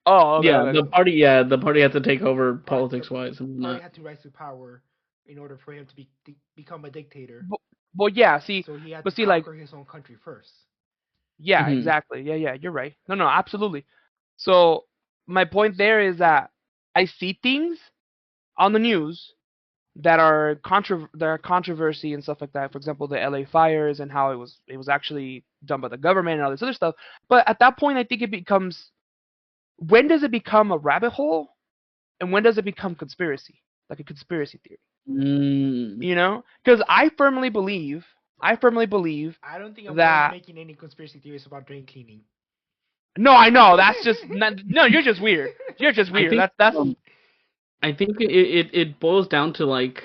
Oh, okay, Yeah. okay. The party. Yeah. The party had to take over The politics wise and party not. had to rise to power in order for him to become a dictator. But, but yeah, see, So he had but to see, like, conquer his own country first. yeah, Mhm. exactly. Yeah, yeah, you're right. No, no, absolutely. So my point there is that I see things on the news that are controversy and stuff like that. For example, the LA fires and how it was actually done by the government and all this other stuff. But at that point, I think it becomes when does it become a rabbit hole and when does it become conspiracy, like a conspiracy theory? Mm. Because I firmly believe I don't think I'm that. making any conspiracy theories about drain cleaning. No, I know that's just no. You're just weird. You're just I weird. think. That's I think it boils down to like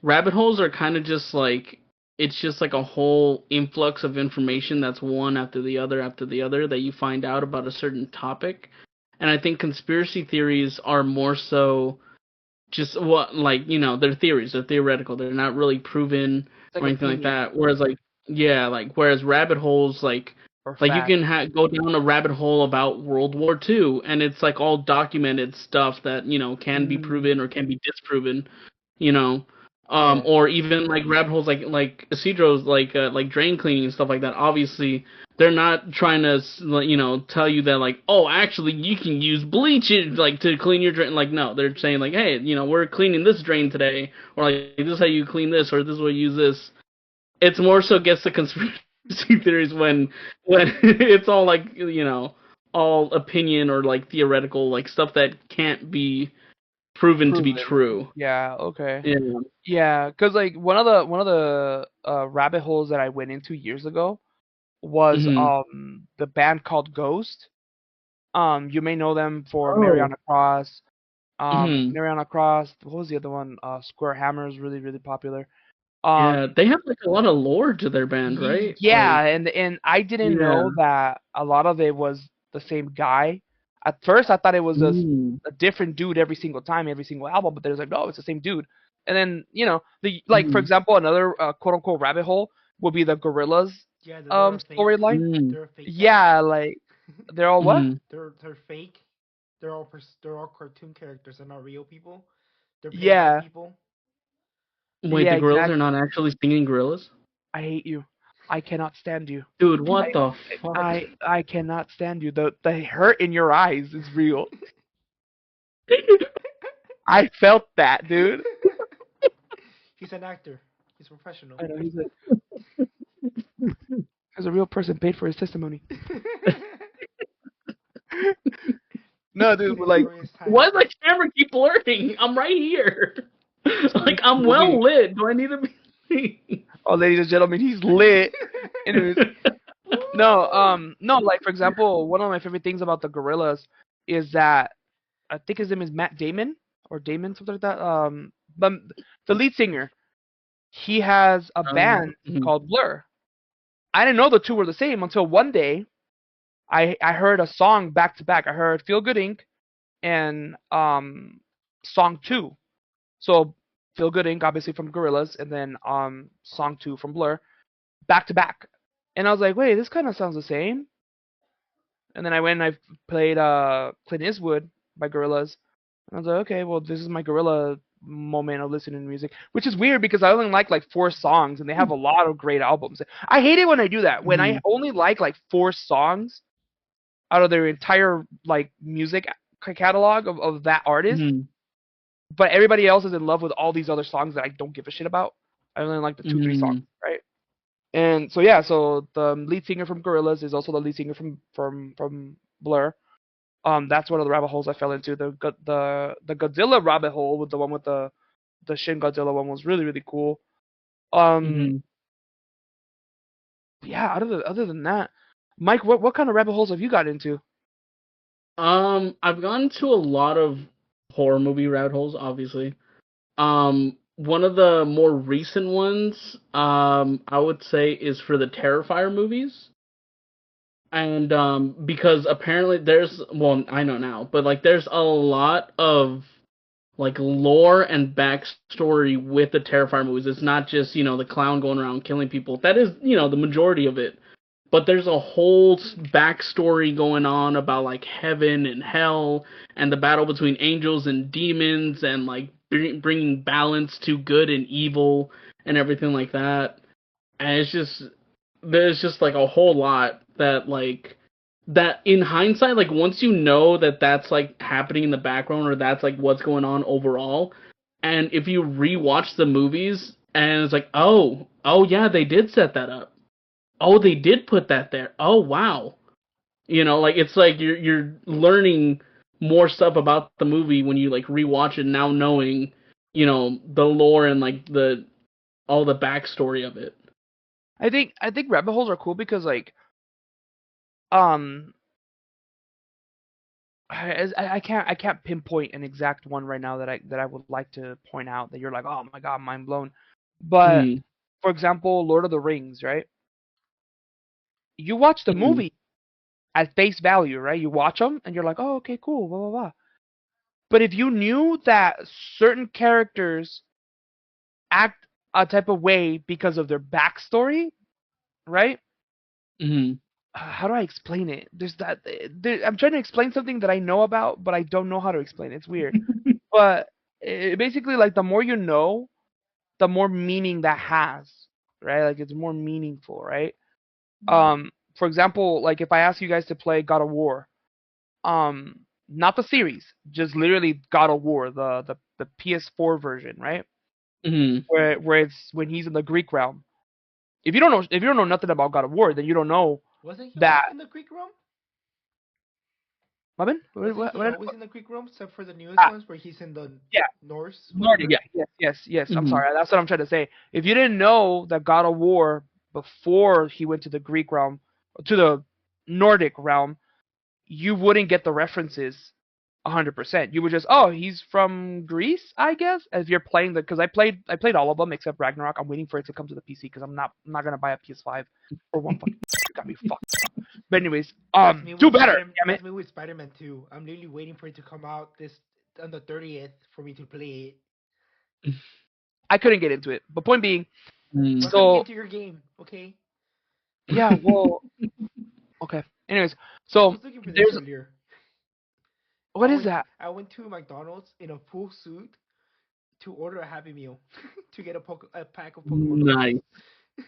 rabbit holes are kind of just like it's just like a whole influx of information that's one after the other that you find out about a certain topic. And I think conspiracy theories are more so just what like they're theories, they're theoretical, they're not really proven like or anything like opinion that. Whereas like yeah, like whereas rabbit holes or like you fact. can go down a rabbit hole about World War II, and it's like all documented stuff that can be Mm, proven or can be disproven, you know, yeah. or even like rabbit holes like Isidro's like drain cleaning and stuff like that. Obviously, they're not trying to tell you that like oh actually you can use bleach like to clean your drain. Like no, they're saying like hey we're cleaning this drain today, or like this is how you clean this, or this is how you use this. It's more so gets the conspiracy theories when it's all like all opinion or like theoretical like stuff that can't be proven to be Proven. true. Yeah. Okay. Yeah. Yeah. Because like one of the rabbit holes that I went into years ago was Mhm. the band called Ghost. You may know them for Oh. Mariana Cross. Mhm. Mariana Cross. What was the other one? Square Hammer is really really popular. Yeah, Um, they have like a lot of lore to their band, right? Like Yeah, and I didn't yeah. know that a lot of it was the same guy. At first, I thought it was Mm. a different dude every single time, every single album. But there's like, no, it's the same dude. And then the like for Mhm. example, another quote unquote rabbit hole would be the Gorillas Yeah, they're a fake. storyline. Mm. They're a fake band. Yeah, like they're all what? Mhm. They're fake. They're all cartoon characters. They're not real people. They're played by Yeah, people. Wait, yeah, the gorillas are exactly. not actually singing gorillas? I hate you. I cannot stand you. Dude, I what the fuck? I cannot stand you. The hurt in your eyes is real. I felt that, dude. He's an actor. He's a professional. I know he's a real person paid for his testimony. No, He dude, but didn't like, enjoy his time. Why does the camera keep blurring? I'm right here. Like I'm movie. well lit. Do I need to be? Oh, ladies and gentlemen, he's lit. Anyways, no, no, like for example, one of my favorite things about the Gorillas is that I think his name is Matt Damon or Damon, something like that. But the lead singer, he has a band Mhm. called Blur. I didn't know the two were the same until one day I heard a song back to back. I heard Feel Good Inc. and Song 2. So Feel Good Inc. obviously from Gorillaz, and then Song 2 from Blur, back to back. And I was like, wait, this kind of sounds the same. And then I went and I played Clint Eastwood by Gorillaz. And I was like, okay, well, this is my Gorilla moment of listening to music, which is weird because I only like 4 songs, and they have a lot of great albums. I hate it when I do that. When I Mhm. only like 4 songs out of their entire like music catalog of that artist, Mhm. but everybody else is in love with all these other songs that I don't give a shit about. I only like the 2 3 songs, Mhm. right? And so yeah, so the lead singer from Gorillaz is also the lead singer from Blur. That's one of the rabbit holes I fell into. The Godzilla rabbit hole with the one with the Shin Godzilla one was really really cool. Um, Mhm. yeah. Other than that, Mike, what kind of rabbit holes have you got into? I've gone to a lot of horror movie rabbit holes, obviously. One of the more recent ones, I would say is for the Terrifier movies. And because apparently there's, well, I know now, but like there's a lot of like lore and backstory with the Terrifier movies. It's not just, the clown going around killing people. That is, the majority of it. But there's a whole backstory going on about like heaven and hell and the battle between angels and demons and like bringing balance to good and evil and everything like that. And there's just like a whole lot that in hindsight, like once you know that that's like happening in the background or that's like what's going on overall, and if you rewatch the movies and it's like, oh yeah, they did set that up. Oh, they did put that there. Oh wow. Like it's like you're learning more stuff about the movie when you like rewatch it now knowing, the lore and like the all the backstory of it. I think rabbit holes are cool because like um I can't pinpoint an exact one right now that I would like to point out that you're like, oh my god, mind blown. But Mhm. for example, Lord of the Rings, right? You watch the Mhm. movie at face value, right? You watch them and you're like, oh, okay, cool, blah blah blah. But if you knew that certain characters act a type of way because of their backstory, right? Mhm. How do I explain it? I'm trying to explain something that I know about, but I don't know how to explain it. It's weird. But basically, like the more you know, the more meaning that has, right? Like it's more meaningful, right? For example, like if I ask you guys to play God of War, not the series, just literally God of War, the PS4 version, right? Mhm. Where it's when he's in the Greek realm. If you don't know nothing about God of War, then you don't know Wasn't he always that. in the Greek realm? Robin, Wasn't he what, always in the Greek realm, except for the newest ah, ones where he's in the yeah, Norse, Nordic. whatever? Yeah, yes. I'm Mhm. sorry. That's what I'm trying to say. If you didn't know that God of War before he went to the Greek realm, to the Nordic realm, you wouldn't get the references 100%. You would just, oh, he's from Greece, I guess. As you're playing because I played all of them except Ragnarok. I'm waiting for it to come to the PC because I'm not gonna buy a PS5 for one fucking. You got me fucked. But anyways, That's me do with better, Spider. damn it. That's me with Spider-Man 2. I'm literally waiting for it to come out this on the 30th for me to play it. I couldn't get into it. But point being, Why Mhm. couldn't get so into your game? Okay, yeah, well, okay. Anyways, I so was looking for this there's earlier. what is that? I went to McDonald's in a full suit to order a Happy Meal to get a pack of Pokemon cards.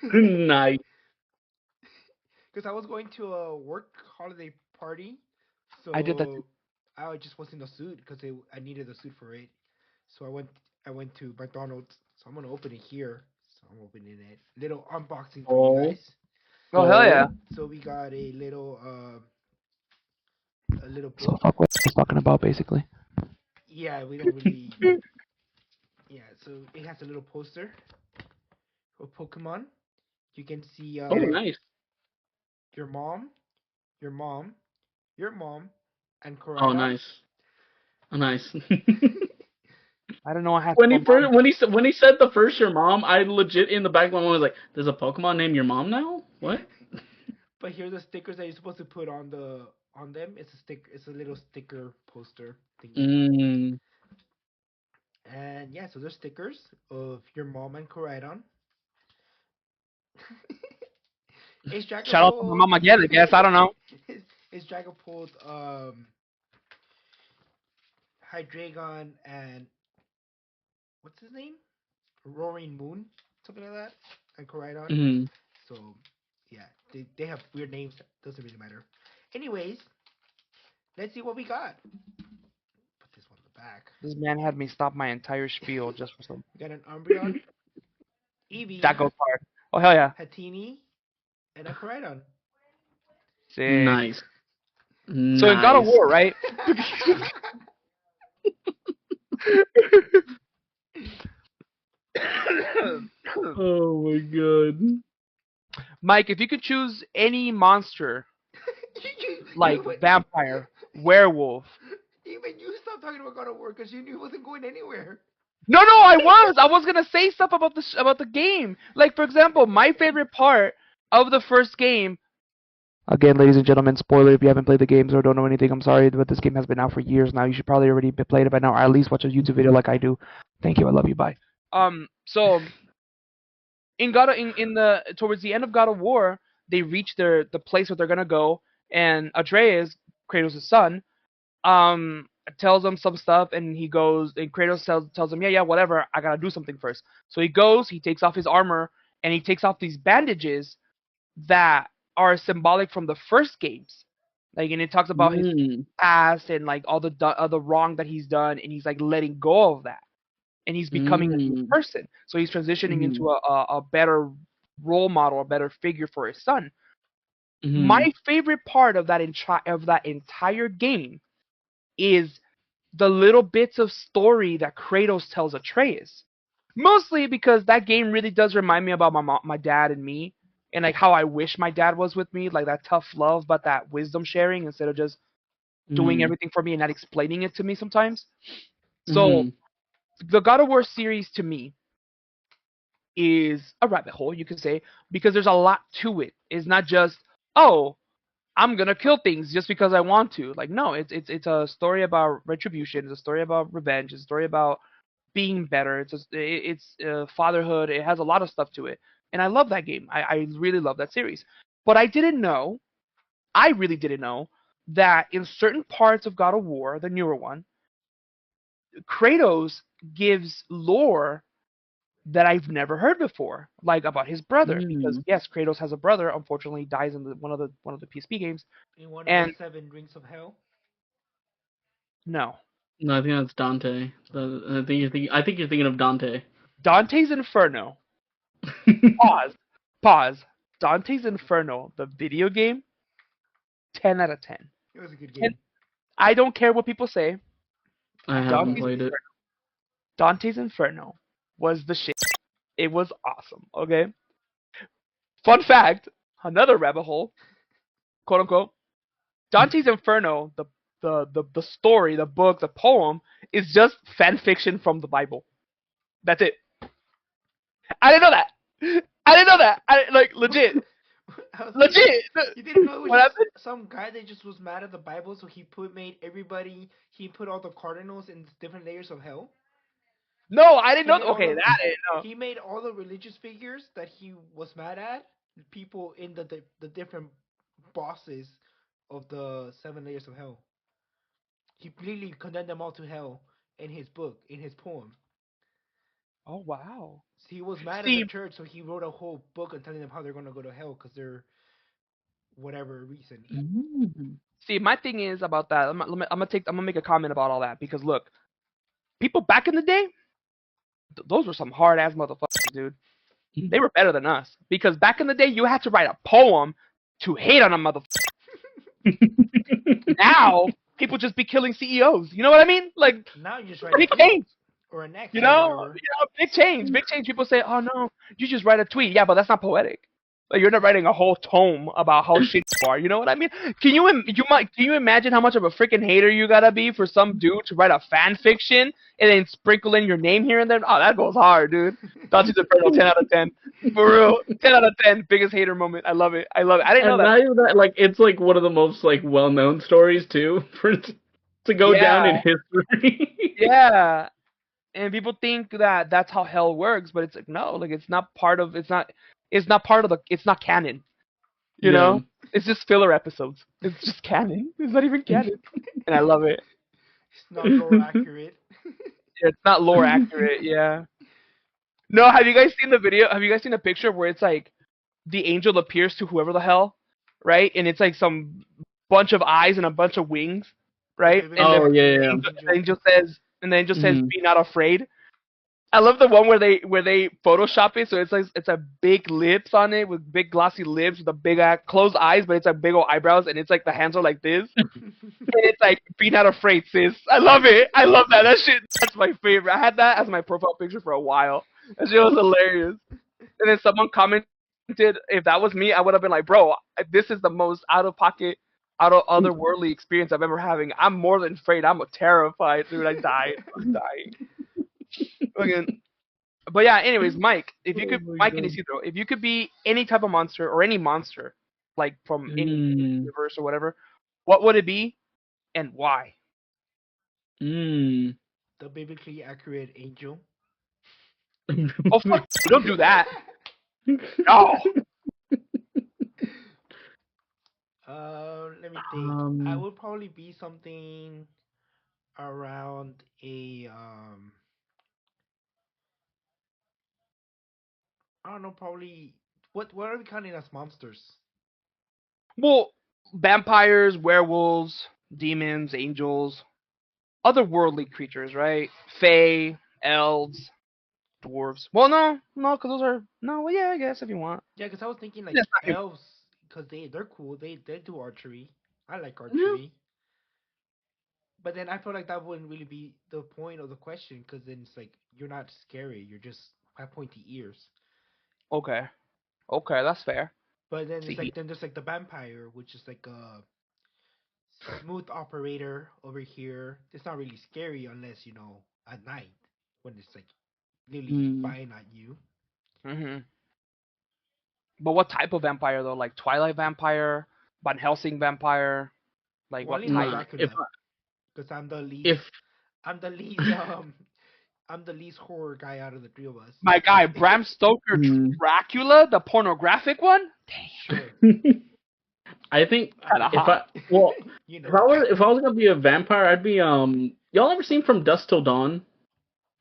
Nice. Nice. Because I was going to a work holiday party, I did that too. so I just was in a suit because I needed a suit for it. So I went to McDonald's. So I'm gonna open it here. So I'm opening it. Little unboxing for you Oh. guys. Oh hell yeah! So we got a little So book. fuck what I was talking about basically. Yeah, we don't really. Yeah, so it has a little poster of Pokemon. You can see Oh, nice. your mom, your mom, your mom, and Oh, Corella. nice. Oh, nice. I don't know. I have When four he first moms. when he said the first your mom, I legit in the back of my mind was like, "There's a Pokemon named your mom now? What?" But here are the stickers that you're supposed to put on them. It's a stick. It's a little sticker poster thingy. Mm. And yeah, so there's stickers of your mom and Koraidon. It's Shout out to my Dragapult. mom again. I guess I don't know. It's Dragapult, Hydreigon, and what's his name? Roaring Moon, something like that, and Koraidon. Mm. So yeah, they have weird names. Doesn't really matter. Anyways, let's see what we got. Put this one in the back. This man had me stop my entire spiel just for some. We got an Umbreon, Eevee, That goes hard. Oh hell yeah! Hatini, and a Koraidon. Sick. Nice. So in God of Nice. War, right? Oh my god. Mike, if you could choose any monster, like you, vampire, werewolf. even you stopped talking about God of War because you knew it wasn't going anywhere. No, I was gonna say stuff about the game. Like for example, my favorite part of the first game. Again, ladies and gentlemen, spoiler if you haven't played the games or don't know anything. I'm sorry, but this game has been out for years now. You should probably already be played it by now, or at least watch a YouTube video like I do. Thank you. I love you. Bye. So in the towards the end of God of War, they reach the place where they're gonna go, and Atreus, Kratos' son, tells him some stuff, and he goes, and Kratos tells him, yeah, whatever, I gotta do something first. So he goes, he takes off his armor, and he takes off these bandages that are symbolic from the first games. Like, and it talks about his Mm. past and like all the wrong that he's done, and he's like letting go of that, and he's becoming a new Mm. person. So he's transitioning Mm. into a better role model, a better figure for his son. Mm. My favorite part of that entire game is the little bits of story that Kratos tells Atreus. Mostly because that game really does remind me about my dad and me, and like how I wish my dad was with me, like that tough love, but that wisdom sharing instead of just doing Mm. everything for me and not explaining it to me sometimes. So Mm. the God of War series to me is a rabbit hole, you could say, because there's a lot to it. It's not just, oh, I'm gonna kill things just because I want to. Like, no, it's a story about retribution. It's a story about revenge. It's a story about being better. It's fatherhood. It has a lot of stuff to it, and I love that game. I really love that series. But I really didn't know that in certain parts of God of War, the newer one, Kratos gives lore that I've never heard before, like about his brother. Because Mm. yes, Kratos has a brother. Unfortunately, he dies in one of the PSP games. In one of the And 7 rings of hell. no, No, I think that's Dante. I think you're thinking of Dante. Dante's Inferno. Pause. Pause. Dante's Inferno, the video game, 10 out of 10. It was a good 10. game. I don't care what people say. I haven't Dante's played it. Inferno, Dante's Inferno was the shit. It was awesome. Okay. Fun fact, another rabbit hole, quote unquote. Dante's Inferno, the story, the book, the poem, is just fan fiction from the Bible. That's it. I didn't know that. I didn't know that. Like legit, I was like, legit. you didn't know it was What just happened? some guy that just was mad at the Bible, so made everybody. He put all the cardinals in different layers of hell. No, I didn't He know. made all Okay, the that I didn't know. he made all the religious figures that he was mad at, people in the different bosses of the 7 layers of hell. He completely condemned them all to hell in his book, in his poem. Oh wow. So he was mad at the See, church, so he wrote a whole book on telling them how they're gonna go to hell because they're whatever reason. Mm. see, my thing is about that. I'm gonna make a comment about all that because look, people back in the day, those were some hard ass motherfuckers, dude. They were better than us because back in the day, you had to write a poem to hate on a motherfucker. Now, people just be killing CEOs. You know what I mean? Like, Now you just write a big tweet change. or an X You or know, whatever. big change. Big change. People say, "Oh no, you just write a tweet." Yeah, but that's not poetic. Like you're not writing a whole tome about how shitty you are. You know what I mean? Can you imagine how much of a freaking hater you gotta be for some dude to write a fan fiction and then sprinkle in your name here and there? Oh, that goes hard, dude. Dante's Inferno, 10 out of 10. For real, 10 out of 10. Biggest hater moment. I love it. I love it. I didn't know And that. not even that, like it's like one of the most like well-known stories too for it to go down in Yeah, history. yeah. And people think that that's how hell works, but it's like no, like it's not part of. It's not part of the. It's not canon. You Yeah. know, it's just filler episodes. It's just canon. It's not even canon, and I love it. It's not lore accurate. It's not lore accurate. Yeah. No, have you guys seen the video? Have you guys seen the picture where it's like the angel appears to whoever the hell, right? And it's like some bunch of eyes and a bunch of wings, right? The And Oh Biblical yeah, the yeah. angel says, and the angel says, Mhm. "Be not afraid." I love the one where they Photoshop it, so it's like it's a big lips on it with big glossy lips with a big closed eyes, but it's like big old eyebrows, and it's like the hands are like this, and it's like "Be not afraid, sis." I love it. I love that. That shit. That's my favorite. I had that as my profile picture for a while. That shit was hilarious. And then someone commented, if that was me, I would have been like, bro, this is the most out of pocket, out of otherworldly experience I've ever having. I'm more than afraid. I'm terrified, dude. I died. I was dying. Fucking But yeah, anyways, Mike, if you Oh could, my Mike and god. Isidro, if you could be any type of monster or any monster, like from any Mm. universe or whatever, what would it be and why? Mm. The biblically accurate angel. Oh fuck, don't do that. No. Let me think. I um. would probably be something around a I don't know, probably what are we counting as monsters? Well, vampires, werewolves, demons, angels, otherworldly creatures, right? Fae, elves, dwarves. Well, no, because those are no. Well, yeah, I guess if you want. Yeah, because I was thinking like That's not human. elves, because they're cool. They do archery. I like Yeah. archery. But then I feel like that wouldn't really be the point of the question, because then it's like you're not scary. You're just have pointy ears. Okay, okay, that's fair. But then it's See, like then there's like the vampire, which is like a smooth operator over here. It's not really scary unless at night when it's like literally Mm. spying at you. hmm But what type of vampire though? Like Twilight vampire, Van Helsing vampire? Like Well, I what lean on type? Nah. If Dracula because if I'm the least I'm the least horror guy out of the three of us. My guy, Bram Stoker mm. Dracula, the pornographic one? Sure. I think Kinda if I hot. well You if know. I was gonna be a vampire, I'd be Y'all ever seen From Dusk Till Dawn?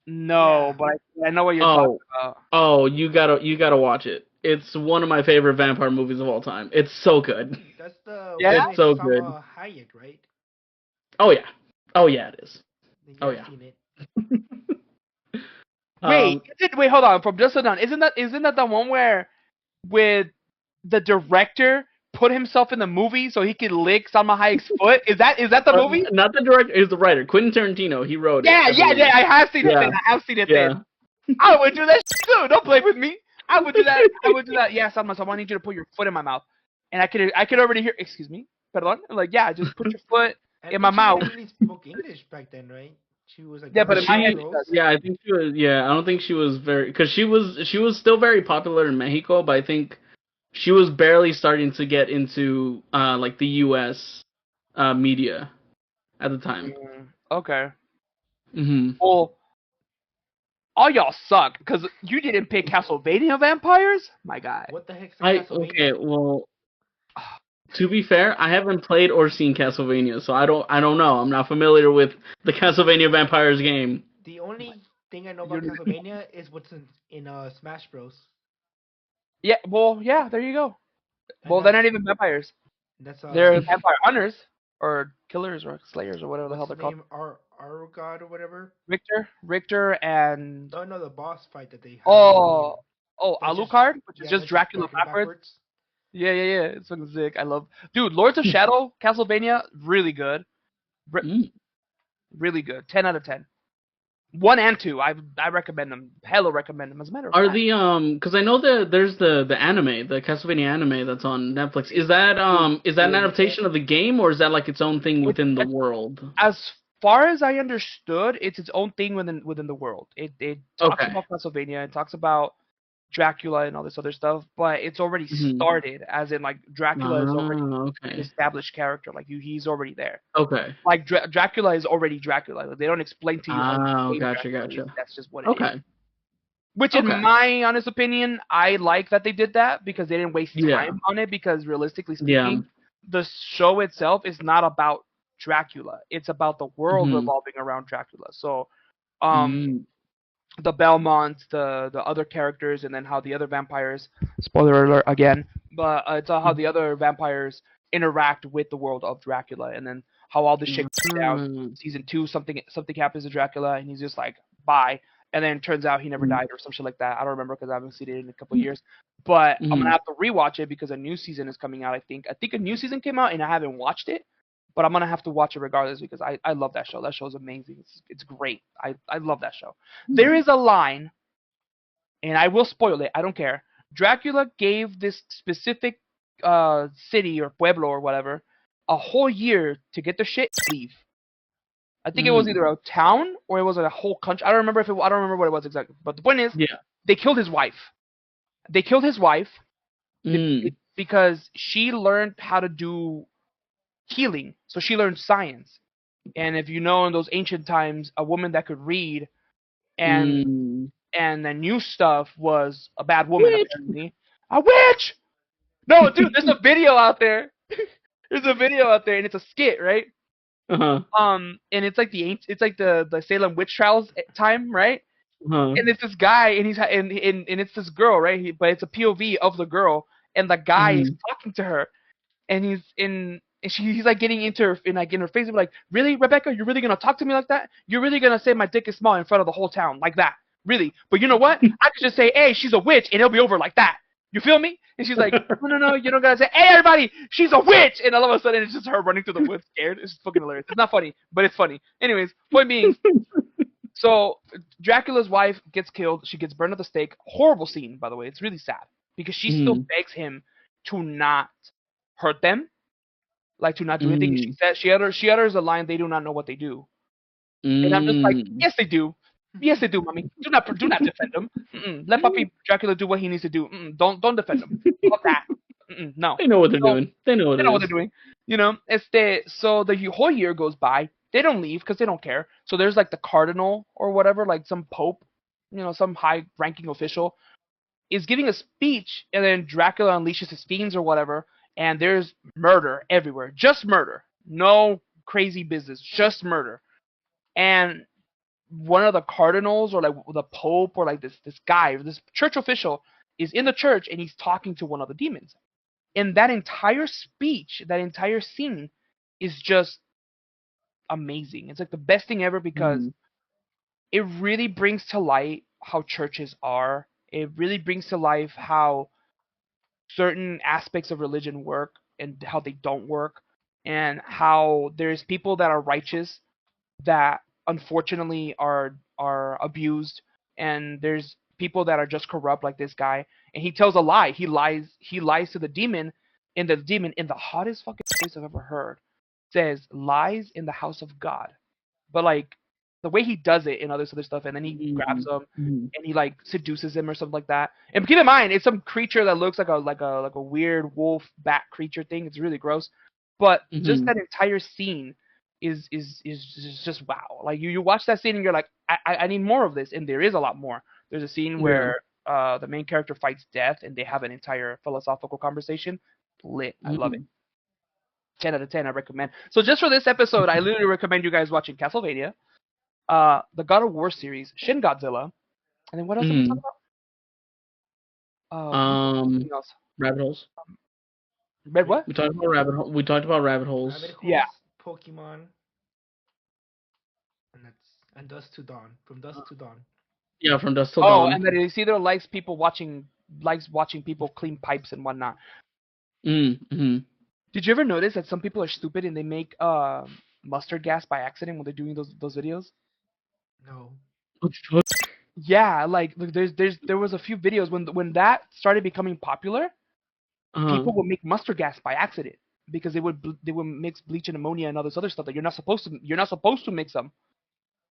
No, Yeah. but I know what you're talking Oh, about. oh, you gotta watch it. It's one of my favorite vampire movies of all time. It's so good. That's the Yeah? one It's with so good. Sama Hayek, right? Oh yeah. Oh yeah, it is. Then Oh yeah, I've yeah. seen it. Wait, Um, wait, hold on. From Just So Done, isn't that the one where with the director put himself in the movie so he could lick Salma Hayek's foot? Is that the movie? not the director, is the writer. Quentin Tarantino. He wrote it, Yeah, I yeah, believe. yeah. I have seen it then. Yeah, I have seen it then. yeah. I would do that too. Don't play with me. I would do that. I would do that. Yeah, Salma, I need you to put your foot in my mouth. And I could already hear, excuse me, pardon? I'm like, yeah, just put your foot I in my think she mouth. didn't really spoke English back then, right? She was like Yeah, one but of in the my head, last She, she girls. does. yeah, I think she was. Yeah, I don't think she was very because she was still very popular in Mexico, but I think she was barely starting to get into like the U.S. Media at the time. Okay. Hmm. Well, all y'all suck because you didn't pick Castlevania vampires. My guy. What the heck's a I okay. Castlevania? Well, to be fair, I haven't played or seen Castlevania, so I don't know. I'm not familiar with the Castlevania Vampires game. The only thing I know about You're, Castlevania is what's in Smash Bros. yeah. Well, yeah. There you go. And Well, they're not even vampires. that's They're vampire hunters or killers or slayers or whatever the hell what's they're his called. name? Arugod or whatever. Richter, and Oh no, the boss fight that they have in the game. oh, That's just Alucard, which is yeah, just that's just Dracula Dracula backwards. backwards. Yeah, yeah, yeah. It's fucking sick. I love, dude. Lords of Shadow, Castlevania, really good, Mm. really good. 10 out of 10. 1 and 2. I recommend them. Hella recommend them. As a matter of Are fact, the because I know that there's the anime, the Castlevania anime that's on Netflix. Is that an adaptation of the game, or is that like its own thing it, within the it, world? as far as I understood, it's its own thing within the world. It talks Okay. about Pennsylvania. It talks about Dracula and all this other stuff, but it's already Hmm. started. As in, like Dracula is already Ah, an okay. established character. Like he's already there. Okay. Like Dracula is already Dracula. Like, they don't explain to you how he Ah, became gotcha, Dracula. gotcha. That's just what it is. Okay. Which, in Okay. my honest opinion, I like that they did that because they didn't waste Yeah. time on it. Because realistically Yeah. speaking, the show itself is not about Dracula. It's about the world Hmm. revolving around Dracula. So, um, Mm. the Belmonts, the other characters, and then how the other vampires. Spoiler alert again, but it's how the other vampires interact with the world of Dracula, and then how all this shit goes down. Mm. Season 2, something happens to Dracula, and he's just like bye, and then it turns out he never died or some shit like that. I don't remember because I haven't seen it in a couple of years. But I'm gonna Mm. have to rewatch it because a new season is coming out. I think a new season came out and I haven't watched it, but I'm gonna have to watch it regardless because I love that show. That show is amazing. It's great. I love that show. There is a line, and I will spoil it. I don't care. Dracula gave this specific city or pueblo or whatever a whole year to get their shit and leave. I think it was Mm. either a town or it was a whole country. I don't remember I don't remember what it was exactly. But the point is, Yeah. they killed his wife. They killed his wife Mm. because she learned how to do healing. So she learned science. And if you know, in those ancient times, a woman that could read and Mm. the new stuff was a bad woman, Witch. apparently. A witch! No, dude, there's a video out there. There's a video out there, and it's a skit, right? Uh-huh. And it's like it's like the Salem witch trials time, right? Uh-huh. And it's this guy, and and it's this girl, right? But it's a POV of the girl, and the guy is Mm. talking to her, and he's like getting into her in her face, and like, really, Rebecca, you're really gonna talk to me like that? You're really gonna say my dick is small in front of the whole town like that? Really? But you know what? I could just say, hey, she's a witch, and it'll be over like that. You feel me? And she's like, no, you don't gotta say, hey, everybody, she's a witch, and all of a sudden it's just her running through the woods scared. It's fucking hilarious. It's not funny, but it's funny. Anyways, point being, so Dracula's wife gets killed. She gets burned at the stake. Horrible scene, by the way. It's really sad because she still Mm. begs him to not hurt them, like to not do anything. She Mm. says she utters a line, "They do not know what they do," and I'm just like, Mm. yes, they do. Yes, they do, mommy. Do not defend him. Let Puppy Dracula do what he needs to do. Don't defend him. Fuck that. No. They know what they're So doing. They know what they it know what they're is. doing. So the whole year goes by. They don't leave because they don't care. So there's like the cardinal or whatever, like some pope, some high-ranking official is giving a speech, and then Dracula unleashes his fiends or whatever, and there's murder everywhere. Just murder. No crazy business. Just murder. And one of the cardinals or like the pope or like this guy, this church official, is in the church and he's talking to one of the demons. And that entire speech, that entire scene, is just amazing. It's like the best thing ever because Mm. it really brings to light how churches are. It really brings to life how certain aspects of religion work and how they don't work, and how there's people that are righteous that unfortunately are abused, and there's people that are just corrupt like this guy, and he tells a lie. He lies to the demon, and the demon, in the hottest fucking voice I've ever heard, says lies in the house of God. But like the way he does it in other stuff, and then he grabs Mm. him Mm. and he like seduces him or something like that. And keep in mind, it's some creature that looks like a weird wolf bat creature thing. It's really gross, but just Mm. that entire scene is just wow. Like you watch that scene and you're like, I need more of this, and there is a lot more. There's a scene Yeah. where the main character fights death, and they have an entire philosophical conversation. Lit, I love it. Mm. 10 out of 10, I recommend. So just for this episode, I literally recommend you guys watching Castlevania, the God of War series, Shin Godzilla, and then what else did we talk Mm. about? Um, Something else. rabbit holes. Red Re- what? We talked about rabbit hole. We talked about rabbit Rabbit holes. Yeah. Holes, Pokemon, and Dust to Dawn. From Dust to Dawn. Yeah, from dusk till Oh, dawn. and then it's either likes watching people clean pipes and whatnot. Mm. Mm. Did you ever notice that some people are stupid and they make mustard gas by accident when they're doing those videos? No. What the fuck? Yeah, like look, there was a few videos when that started becoming popular. Uh-huh. People would make mustard gas by accident because they would mix bleach and ammonia and all this other stuff that you're not supposed to mix them.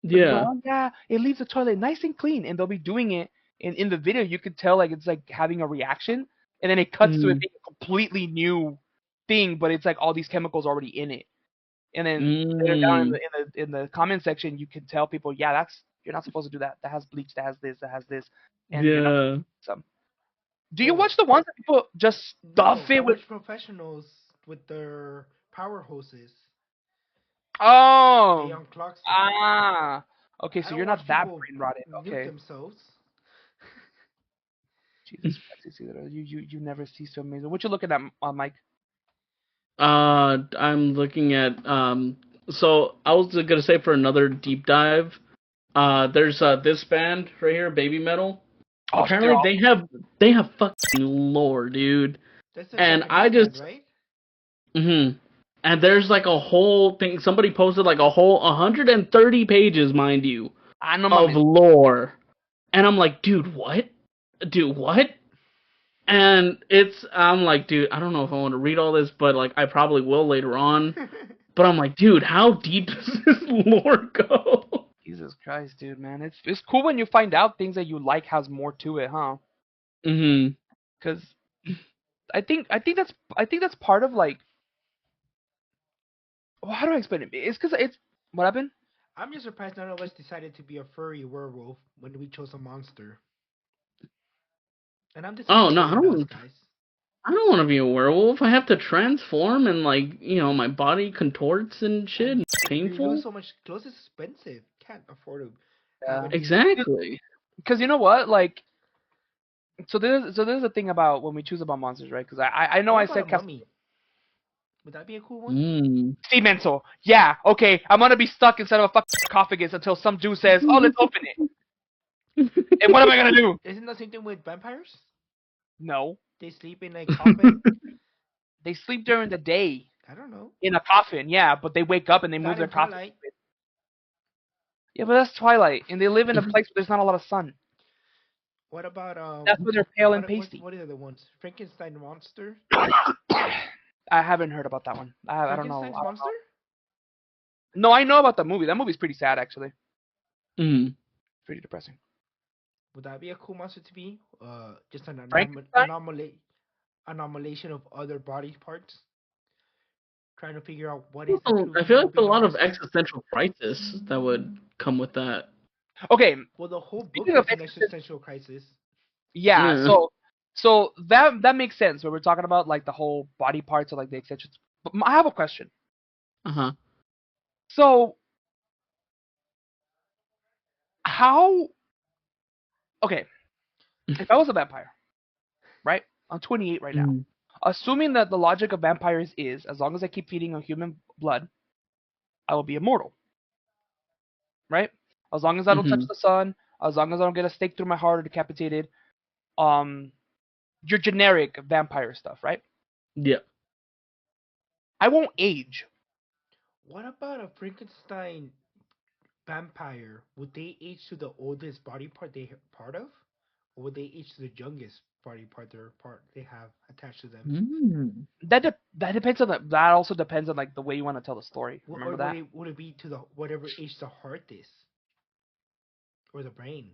But they're like, Yeah. oh yeah, it leaves the toilet nice and clean, and they'll be doing it. And in the video, you could tell like it's like having a reaction, and then it cuts to it Mm. being a completely new thing, but it's like all these chemicals already in it. And then later down Mm. in the comment section, you can tell people, yeah, that's you're not supposed to do that. That has bleach. That has this, and you're not Yeah. some. Do you Oh watch the ones that people just stuff no, I it with? watch professionals with their power hoses. They Oh, unclog stuff. ah, okay. I So don't you're watch not that people brain rotted. nuke Okay, themselves. Jesus Christ, Isidro, you never cease to amaze me. What you looking at, Mike? I'm looking at so I was gonna say for another deep dive, there's this band right here, Baby Metal. Oh, they're Apparently all. they have fucking lore, dude. That's a And I Japanese band, just right? and there's like a whole thing. Somebody posted like a whole 130 pages, mind you, Ah, no of mames. lore, and I'm like, dude, what? Dude, what? And I'm like, dude, I don't know if I want to read all this, but like, I probably will later on. But I'm like, dude, how deep does this lore go? Jesus Christ, dude, man, it's cool when you find out things that you like has more to it, huh? Mhm. Because I think that's part of like, well, how do I explain it? It's because it's what happened. I'm just surprised none of us decided to be a furry werewolf when we chose a monster. And I'm Oh no, disappointed in us, guys. I don't want to be a werewolf. I have to transform and like, my body contorts and shit. And And it's you lose painful. so much clothes. It's expensive. Can't afford to have Yeah. any. Exactly. Because you know what, like, so there's a thing about when we choose about monsters, right? Because I know What I about a said mummy? Would that be a cool one? Mm. Sea mental. Yeah, okay. I'm gonna be stuck inside of a fucking sarcophagus until some dude says, "Oh, let's open it." And what am I gonna do? Isn't that same thing with vampires? No, They sleep in a coffin. they sleep during the day I don't know. in a coffin. Yeah, but they wake up and they move That their in coffin. Twilight. Yeah, but that's Twilight, and they live in a place where there's not a lot of sun. What about That's why they're pale and what pasty. what are the other ones? Frankenstein monster. I haven't heard about that one. I don't know. Frankenstein's monster. No, I know about the movie. That movie's pretty sad, actually. Mm. Pretty depressing. Would that be a cool monster to be? Just an Frankenstein? anomalation of other body parts. Trying to figure out what is the Well, true I feel human like a being lot of monster. existential crisis that would come with that. Okay, Well, the whole book speaking of is an existential crisis. yeah, Yeah. so that makes sense when we're talking about like the whole body parts or like the extensions. But I have a question. Uh huh. So how? Okay, if I was a vampire, right? I'm 28 right now. Mm. Assuming that the logic of vampires is as long as I keep feeding on human blood, I will be immortal, right? As long as I don't touch Mhm. the sun, as long as I don't get a stake through my heart or decapitated, um, your generic vampire stuff, right? Yeah. I won't age. What about a Frankenstein vampire? Would they age to the oldest body part they part of, or would they age to the youngest body part they have attached to them? Mm. That depends on that also depends on like the way you want to tell the story. Or Remember that? would it be to the whatever age the heart is or the brain?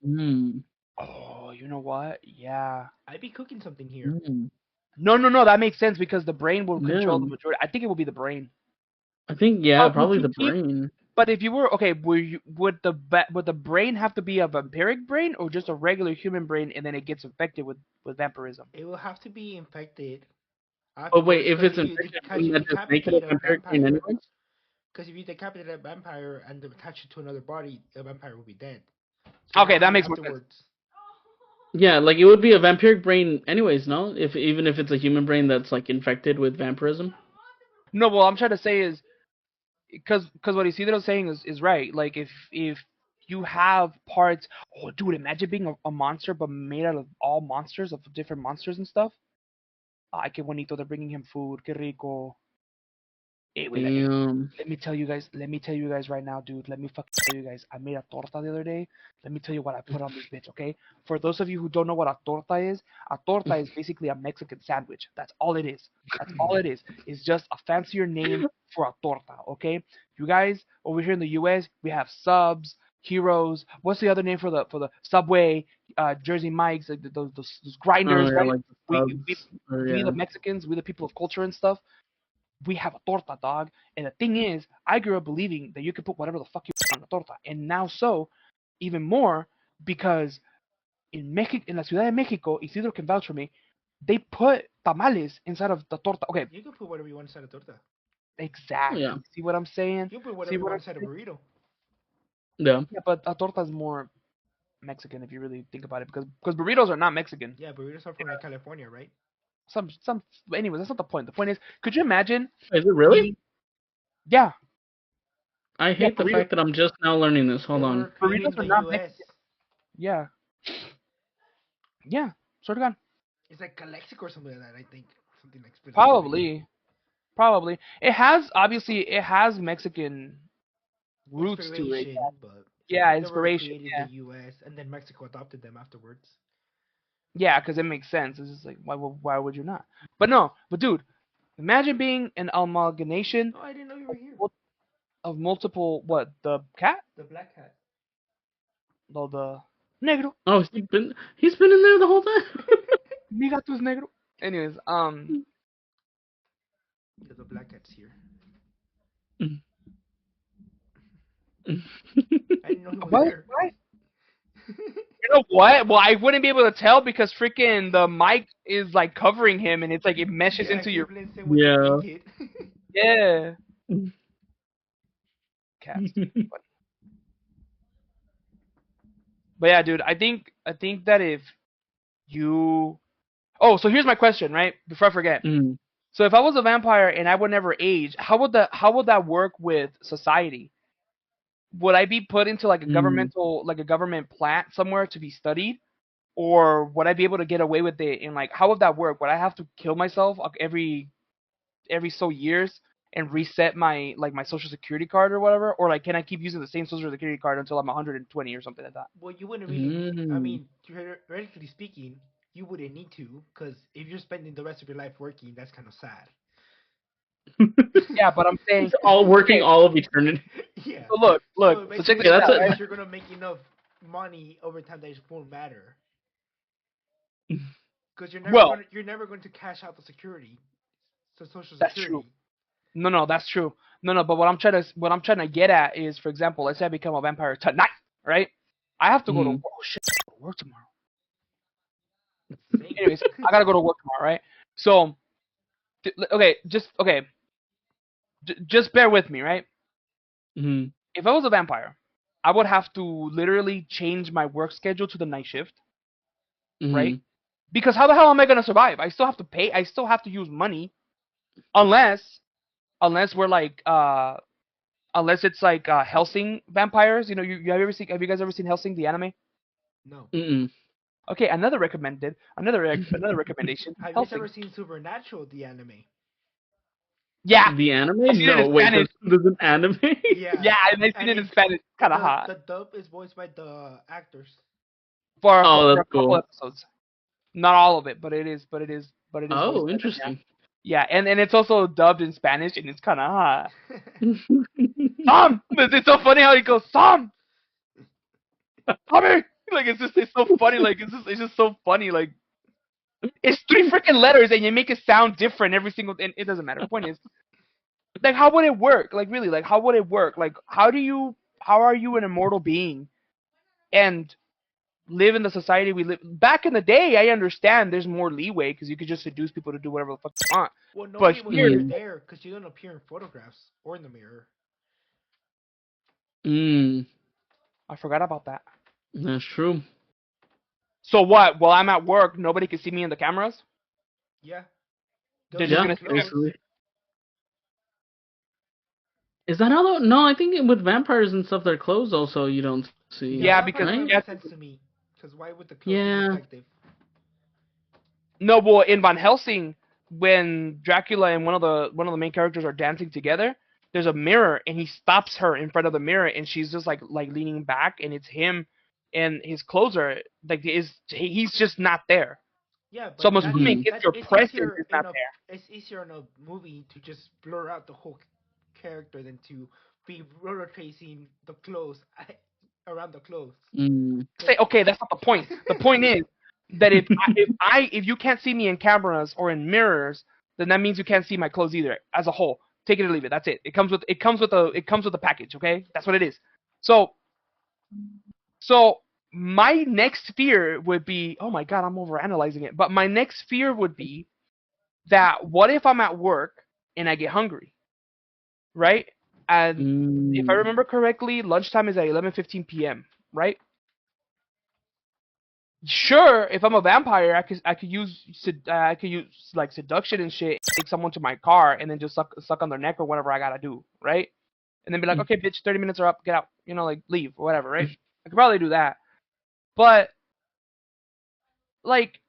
Mm. Oh, you know what? Yeah. I'd be cooking something here. Mm. No. That makes sense because the brain will Yeah. control the majority. I think it will be the brain. I think yeah, But would probably you the keep? brain. But if you were okay, would the brain have to be a vampiric brain or just a regular human brain, and then it gets infected with vampirism? It will have to be infected But wait, afterwards if because it's infected, if wouldn't you that just make it a decapitate a vampiric brain vampire, anyways? because if you decapitate a vampire and attach it to another body, the vampire will be dead. So what Okay, that happens makes more sense. afterwards? Yeah, like it would be a vampiric brain anyways, no? If even if it's a human brain that's like infected with vampirism. No, what I'm trying to say is because what Isidro's saying is right. Like if you have parts, oh dude, imagine being a monster but made out of all monsters of different monsters and stuff. Ay, qué bonito. They're bringing him food. Qué rico. Wait, Damn. let me tell you guys. Let me tell you guys right now, dude. Let me fucking tell you guys. I made a torta the other day. Let me tell you what I put on this bitch, okay? For those of you who don't know what a torta is basically a Mexican sandwich. That's all it is. That's all it is. It's just a fancier name for a torta, okay? You guys over here in the U.S. we have Subs, Heroes. What's the other name for the Subway, Jersey Mike's, like those Oh grinders, yeah, right? like the We subs. Or we the yeah. Mexicans, we the people of culture and stuff, we have a torta, dog. And the thing is, I grew up believing that you could put whatever the fuck you want on a torta. And now so, even more, because in la Ciudad de Mexico, Isidro can vouch for me, they put tamales inside of the torta. Okay, You can put whatever you want inside a torta. Oh, yeah. exactly. See what I'm saying? You can put See whatever you what want I'm inside a saying? burrito. Yeah. Yeah, but a torta is more Mexican if you really think about it, because burritos are not Mexican. Yeah, burritos are from like California, right? Some. Anyways, that's not the point. The point is, could you imagine Is it really? eating? Yeah, I yeah. hate the fact that I'm just now learning this. They Hold on. were created in Burritos are the not U.S. Mexican. Yeah, yeah. Sort of gone. It's like Calexico or something like that. I think something like split out of it. Probably. It has obviously it has Mexican roots to it. Inspiration, but Yeah, they were inspiration. created in Yeah, the U.S. and then Mexico adopted them afterwards. yeah, because it makes sense. It's just like why would you not? But no, but dude, imagine being an amalgamation Oh, I didn't know you were here. of multiple what the cat, The black cat. the negro, Oh, he's been in there the whole time. mi gato es negro. Anyways, Yeah, the black cat's here. I didn't know he was what? there. What? You know what? Well, I wouldn't be able to tell because freaking the mic is like covering him, and it's like it meshes Yeah, into he your blends in with the Yeah. blanket. yeah. Cats. But yeah, dude, I think that if you so here's my question, right? Before I forget. Mm. So if I was a vampire and I would never age, how would that work with society? Would I be put into like a Mm. government plant somewhere to be studied? Or would I be able to get away with it and like how would that work? Would I have to kill myself like, every so years and reset my social security card or whatever? Or like can I keep using the same social security card until I'm 120 or something like that? Well, you wouldn't really need. I Mm. mean, theoretically speaking, you wouldn't need to, because if you're spending the rest of your life working, that's kind of sad. Yeah, but I'm saying It's all working okay, all of eternity. Yeah. so look, So so check basically, this Okay, that's out, that right? means you're gonna make enough money over time that it won't matter, because Well, you're never going to cash out the security, so Social that's true. Security. No, that's true. No, but what I'm trying to get at is, for example, let's say I become a vampire tonight, right? I have to go to Mm. work. Oh shit, I have to go to work tomorrow. Same. Anyways, I gotta go to work tomorrow, right? So, okay, just bear with me, right? Mm. If I was a vampire, I would have to literally change my work schedule to the night shift, right? Mm. Because how the hell am I gonna survive? I still have to pay. I still have to use money, unless we're like unless it's like Helsing vampires. You know, you have you guys ever seen Helsing the anime? No. Mm. Okay, another recommendation. Have you guys Helsing. ever seen Supernatural, the anime? Yeah, The I've anime? seen it in No, wait. Spanish. There's an anime. Yeah. Yeah, and I've seen And it in it's Spanish. Kind of the hot the dub is voiced by the actors. for Oh, a that's couple cool. episodes. Not all of it, but it is voiced Oh, by them. Yeah, interesting. yeah, and it's also dubbed in Spanish, and it's kind of hot. Sam, it's so funny how he goes Sam, Tommy. Like it's so funny. Like it's just so funny. Like it's three freaking letters, and you make it sound different every single. And it doesn't matter. Point is, like, how would it work? Like, really, like, how would it work? Like, how are you an immortal being and live in the society we live? Back in the day, I understand there's more leeway because you could just seduce people to do whatever the fuck you want. Well, But nobody would know here, you're Mm. there because you don't appear in photographs or in the mirror. Mm. I forgot about that. That's true. So what? While I'm at work, nobody can see me in the cameras. Yeah. They'll They're see just Yeah, your gonna see. clothes. basically. Is that how? No, I think with vampires and stuff, their clothes also you don't see, Yeah, Yeah, vampires because don't right? make sense to me. Because why would the clothes be Yeah. reflective? no, well, in Van Helsing, when Dracula and one of the main characters are dancing together, there's a mirror and he stops her in front of the mirror and she's just like leaning back and it's him and his clothes are like he's just not there. Yeah, So but I'm assuming Mhm. if that's your it's presence easier is in not a there. it's easier in a movie to just blur out the whole character than to be rotating the clothes around the clothes. Mm. Cause Say okay, that's not the point. The point is that if you can't see me in cameras or in mirrors, then that means you can't see my clothes either as a whole. Take it or leave it. That's it. It comes with a package. Okay, that's what it is. So so my next fear would be, oh my god, I'm overanalyzing it. But my next fear would be that what if I'm at work and I get hungry, right? And if I Mm. remember correctly, lunchtime is at 11:15 p.m., right? Sure, if I'm a vampire, I could use like seduction and shit, take someone to my car and then just suck on their neck or whatever I gotta do, right? And then be like, okay, bitch, 30 minutes are up, get out, like leave or whatever, right? I could probably do that, but like,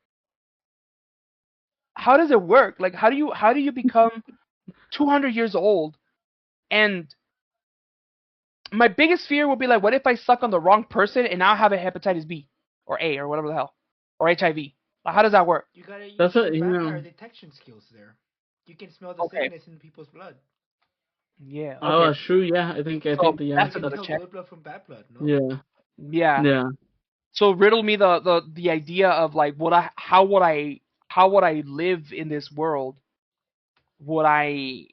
how does it work? Like, how do you become 200 years old? And my biggest fear would be like, what if I suck on the wrong person and now I have a hepatitis B or A or whatever the hell or HIV? Like, how does that work? you gotta That's use a your vampire detection skills there. You can smell the Okay, sickness in people's blood. yeah, Oh, okay. that's true. Yeah, So You yeah, that's can another tell check. good blood from bad blood, no? yeah, Yeah. yeah. So riddle me the idea of like, how would I live in this world? Would I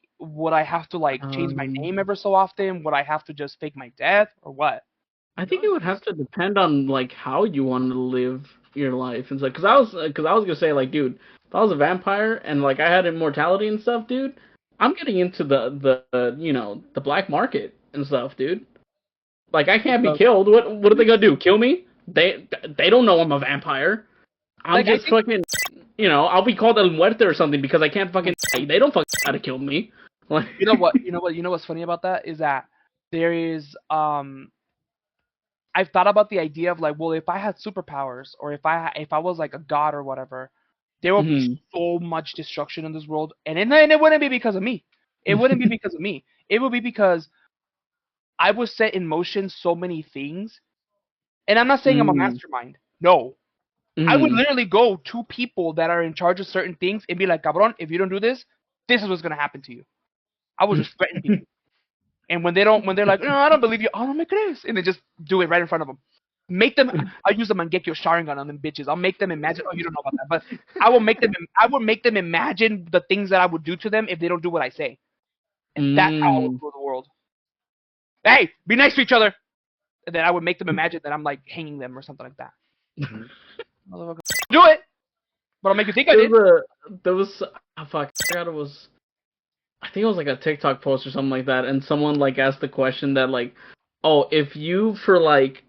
have to like change my Um, name ever so often? Would I have to just fake my death or what? I No, think it you would have just to depend on like how you wanted to live your life. It's like because I was gonna say like, dude, if I was a vampire and like I had immortality and stuff, dude, I'm getting into the the black market and stuff, dude. Like I can't be So, killed. What are they gonna do? Kill me? They don't know I'm a vampire. I'm like I just think fucking I'll be called El Muerte or something because I can't fucking. They don't fucking know how to kill me. Like, you know what's funny about that is that there is I've thought about the idea of like, well, if I had superpowers or if I was like a god or whatever, there will be mhm. so much destruction in this world, and it wouldn't be because of me. It wouldn't be because of me. It would be because I would set in motion so many things. And I'm not saying I'm a Mm, mastermind. No, I would mhm. literally go to people that are in charge of certain things and be like, cabron, if you don't do this, this is what's gonna happen to you. I would just threaten people. And when they're like, no, I don't believe you. Oh, no me crees, and then just do it right in front of them. Make them. I'll use the Mangekyo Sharingan on them bitches. I'll make them imagine. Oh, you don't know about that, but I will make them imagine the things that I would do to them if they don't do what I say, and that's how I would Mm. rule the world. Hey, be nice to each other, and then I would make them imagine that I'm like hanging them or something like that. Motherfucker, do it, but I'll make you think I There did. was there was fuck. I forgot it was. I think it was like a TikTok post or something like that, and someone like asked the question that like, oh, if you for like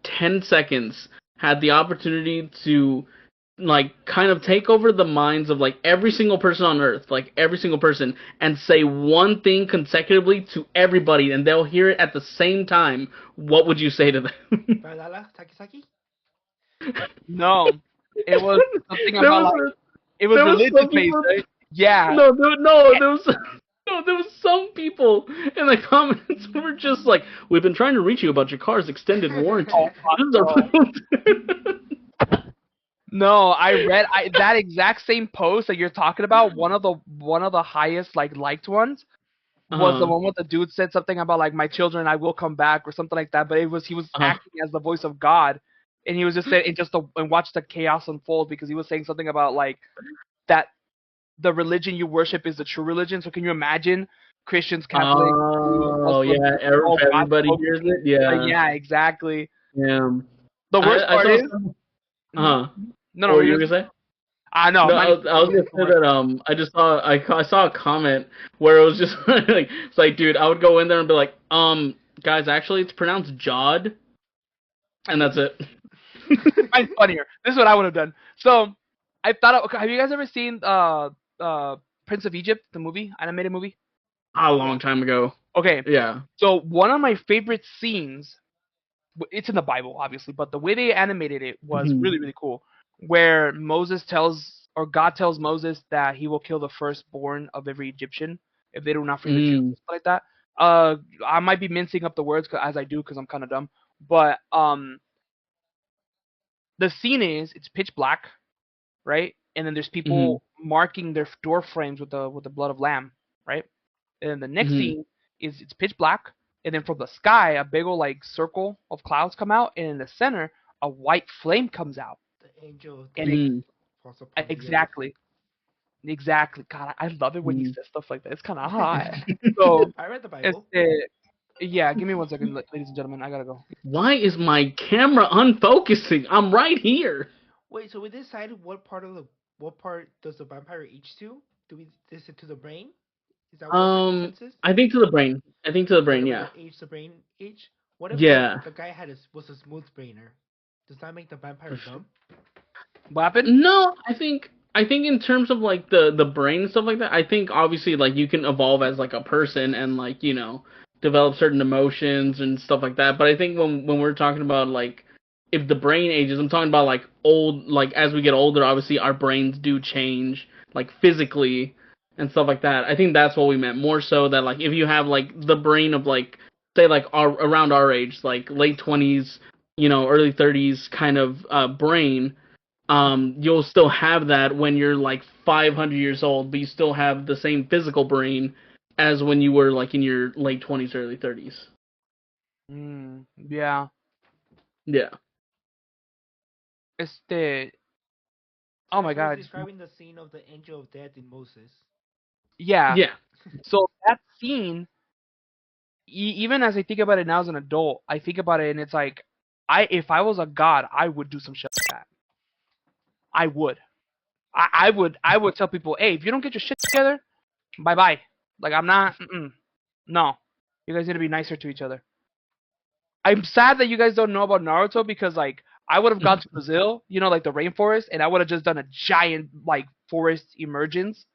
10 seconds had the opportunity to like kind of take over the minds of like every single person on earth, like every single person, and say one thing consecutively to everybody, and they'll hear it at the same time, what would you say to them? Badala Takisaki? No, it was something there about was like it was there was religious some based, people. right? Yeah. No, there was no, there was some people in the comments who were just like, "We've been trying to reach you about your car's extended Oh warranty. fuck This is no. our." No, I read that exact same post that you're talking about. One of the highest like liked ones was the uh, one where the dude said something about like my children, I will come back or something like that. But he was uh, acting as the voice of God, and he was just saying and watch the chaos unfold because he was saying something about like that the religion you worship is the true religion. So can you imagine Christians, Catholics, Jews, oh Muslims, yeah, all if God everybody hears spoken? it, yeah, Yeah, exactly. yeah. The worst I part saw is, some. mhm. What No, were what you you gonna say? I know, No, I'm not even I was gonna the say worst. that I just saw I saw a comment where it was just like it's like, dude, I would go in there and be like, guys, actually it's pronounced Jod, and that's it. Mine's funnier. This is what I would have done. So I thought, okay, have you guys ever seen Prince of Egypt, the movie, animated movie? A Yeah. long time ago. Okay, Yeah. so one of my favorite scenes, it's in the Bible, obviously, but the way they animated it was Mhm. really really cool. Where Moses tells or God tells Moses that he will kill the firstborn of every Egyptian if they do not free the Jews, Mm. like that. I might be mincing up the words as I do because I'm kind of dumb, but the scene is it's pitch black, right? And then there's Mhm. people marking their door frames with the blood of lamb, right? And then the next Mhm. scene is it's pitch black, and then from the sky a big old like circle of clouds come out, and in the center a white flame comes out, The angel of and death Mm. falls upon the earth. exactly, exactly. God, I love it when he Mm. says stuff like that. It's kind of hot. So I read the it's Bible. yeah. Give me 1 second, ladies and gentlemen. I gotta go. Why is my camera unfocusing? I'm right here. Wait, so we decided what part does the vampire itch to? Do we is it to the brain? Is that what the consensus? I think to the brain. I think to the brain. Whatever Yeah. the age the brain itch. What if Yeah. the guy was a smooth brainer? Does that make the vampire dumb? What happened? No, I think in terms of like the brain and stuff like that, I think obviously like you can evolve as like a person and like, develop certain emotions and stuff like that. But I think when we're talking about like if the brain ages, I'm talking about like old like as we get older, obviously our brains do change like physically and stuff like that. I think that's what we meant more so that like if you have like the brain of like say like around our age, like late 20s, early 30s kind of brain, you'll still have that when you're like 500 years old, but you still have the same physical brain as when you were like in your late 20s, early 30s. Yeah. Yeah. Este. So Oh my that's what God. it's describing the scene of the angel of death in Moses. Yeah. Yeah. So that scene, even as I think about it now as an adult, I think about it and it's like, if I was a god, I would do some shit like that. I would. I would tell people, hey, if you don't get your shit together, bye bye. Like I'm not. No, you guys need to be nicer to each other. I'm sad that you guys don't know about Naruto because like I would have gone to Brazil, like the rainforest, and I would have just done a giant like forest emergence,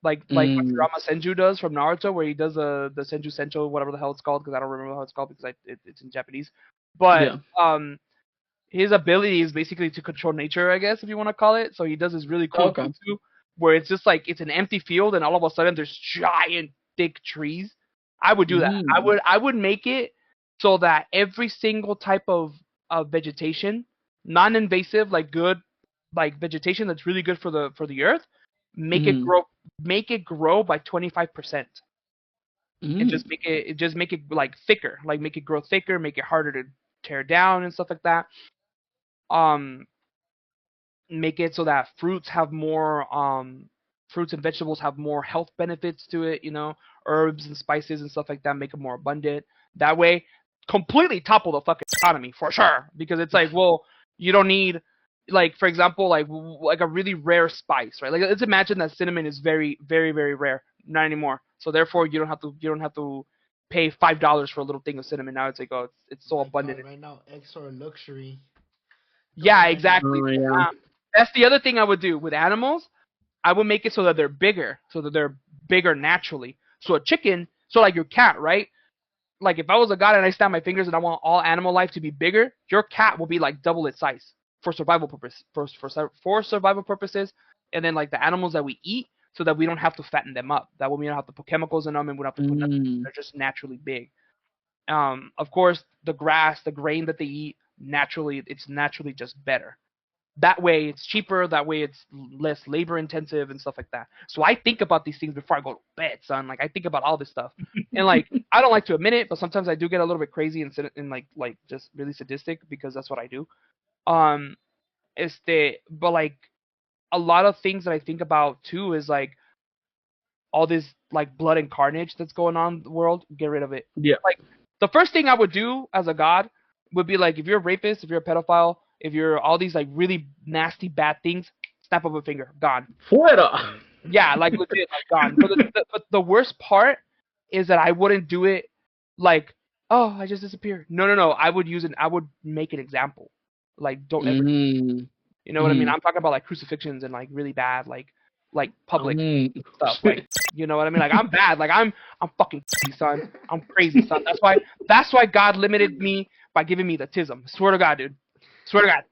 like what Mm, Rama Senju does from Naruto, where he does the Senju Sencho, whatever the hell it's called, because I don't remember how it's called because it's in Japanese. But yeah. his ability is basically to control nature, I guess, if you want to call it. So he does this really cool Okay. jutsu where it's just like it's an empty field, and all of a sudden there's giant thick trees. I would do that. Mm, I would make it so that every single type of vegetation, non-invasive, like good, like vegetation that's really good for the earth, make it mm, grow, make it grow by 25%, and mm, just make it like thicker, like make it grow thicker, make it harder to tear down and stuff like that. Um, make it so that fruits and vegetables have more health benefits to it, herbs and spices and stuff like that, make it more abundant. That way, completely topple the fucking economy for sure, because it's like, well, you don't need, like, for example, like a really rare spice, right? Like, let's imagine that cinnamon is very very very rare, not anymore, so therefore you don't have to pay $5 for a little thing of cinnamon. Now it's like, oh, it's so My abundant. God, right now eggs are a luxury. Don't Yeah, imagine. exactly. oh yeah. That's the other thing I would do with animals. I would make it so that they're bigger, naturally. So a chicken, so like your cat, right? Like if I was a god and I snap my fingers and I want all animal life to be bigger, your cat will be like double its size for survival for survival purposes, and then like the animals that we eat, so that we don't have to fatten them up. That way we don't have to put chemicals in them and we don't have to put nothing. Mm, They're just naturally big. Of course, the grass, the grain that they eat, it's naturally just better. That way it's cheaper, that way it's less labor intensive and stuff like that. So I think about these things before I go to bed, son. Like I think about all this stuff. And like I don't like to admit it, but sometimes I do get a little bit crazy and like just really sadistic, because that's what I do. Um but like a lot of things that I think about too is like all this like blood and carnage that's going on in the world, get rid of it. yeah. Like the first thing I would do as a god would be like, if you're a rapist, if you're a pedophile, if you're all these like really nasty bad things, snap of a finger, gone. Fuera. Yeah, like legit, like gone. But the worst part is that I wouldn't do it like, oh, I just disappeared. No, no, no. I would make an example. Like, don't ever. Mm, You know what I mean? mm, I'm talking about like crucifixions and like really bad, like public mm. stuff. Like, you know what I mean? Like I'm bad. Like I'm fucking crazy, son. I'm crazy, son. That's why God limited me by giving me the tism. Swear to God, dude. Swear to God.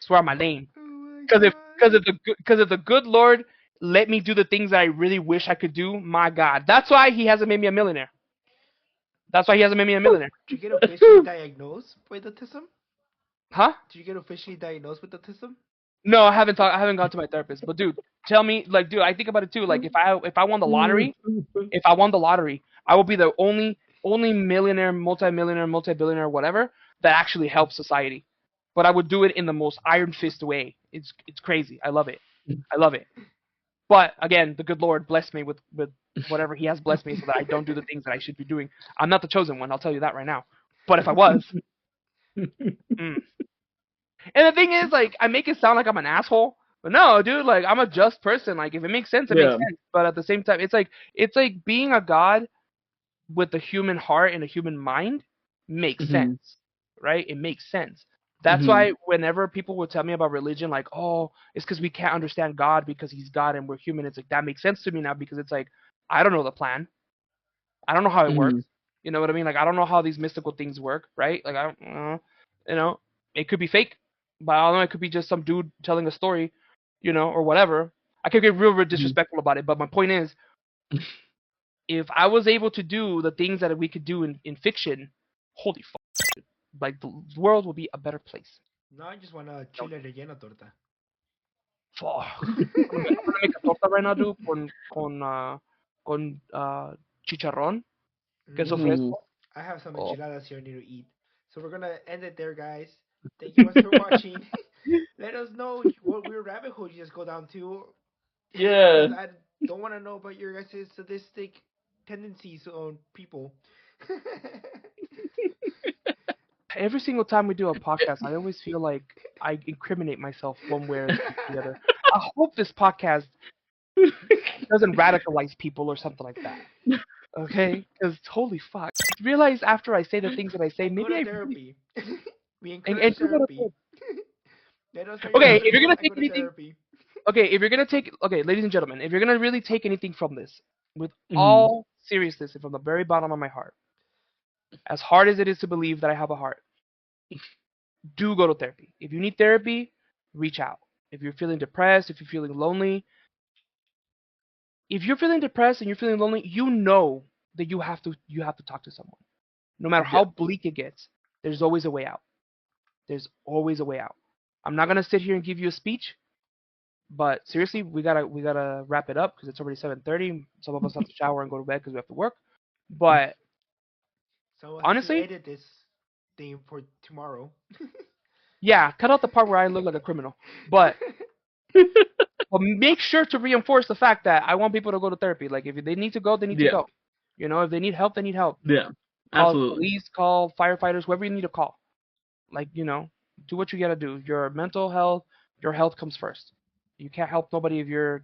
Swear on my name. Oh my Because if God. if the good Lord let me do the things that I really wish I could do, my God, that's why He hasn't made me a millionaire. That's why He hasn't made me a millionaire. Did you get officially diagnosed with autism? Huh? Did you get officially diagnosed with autism? No, I haven't gone to my therapist. But dude, tell me, like, dude, I think about it too. Like, if I won the lottery, I will be the only millionaire, multi-billionaire, whatever that actually helps society. But I would do it in the most iron fist way. It's crazy. I love it. I love it. But again, the good Lord blessed me with whatever He has blessed me so that I don't do the things that I should be doing. I'm not the chosen one. I'll tell you that right now. But if I was, mm. And the thing is, like, I make it sound like I'm an asshole, but no, dude, like, I'm a just person. Like, if it makes sense, it makes Yeah. sense. But at the same time, it's like being a god with a human heart and a human mind makes Mhm. sense, right? It makes sense. That's Mhm. why whenever people would tell me about religion, like, oh, it's because we can't understand God because He's God and we're human. It's like that makes sense to me now because it's like I don't know the plan. I don't know how it works. Mhm. You know what I mean? Like I don't know how these mystical things work, right? Like I don't, you know, it could be fake, but I don't know. It could be just some dude telling a story, or whatever. I could get real Mhm. disrespectful about it, but my point is, if I was able to do the things that we could do in fiction, holy fuck, like the world would be a better place. No, I just want a chile relleno torta. Fuck. I'm gonna make a torta right now, dude, con chicharrón, queso Mhm. fresco. I have some Oh. enchiladas here I need to eat. So we're gonna end it there, guys. Thank you much for watching. Let us know what weird rabbit hole you just go down to, Yeah. because I don't want to know about your guys' sadistic tendencies on people. Every single time we do a podcast, I always feel like I incriminate myself one way or the other. I hope this podcast doesn't radicalize people or something like that. Okay? Because holy fuck, I realize after I say the things that I say, And go maybe to I really therapy. We and encourage do go to therapy. therapy. Let us know your Okay, if rabbit you're hole gonna and take go to anything, therapy. ladies and gentlemen, if you're gonna really take anything from this, with Mhm. all seriousness and from the very bottom of my heart, as hard as it is to believe that I have a heart, do go to therapy. If you need therapy, reach out. If you're feeling depressed, if you're feeling lonely, if you're feeling depressed and you're feeling lonely, you know that you have to talk to someone. No matter Yeah. how bleak it gets, there's always a way out. There's always a way out. I'm not gonna sit here and give you a speech, but seriously, we gotta wrap it up because it's already 7:30. Some of us have to shower and go to bed because we have to work. But So I have to honestly, edit this thing for tomorrow. yeah, cut out the part where I look like a criminal. But make sure to reinforce the fact that I want people to go to therapy. Like if they need to go, they need to Yeah. go. If they need help, they need help. Yeah. Call Absolutely. police, call firefighters, whoever you need to call. Like, do what you gotta do. Your mental health, your health comes first. You can't help nobody if you're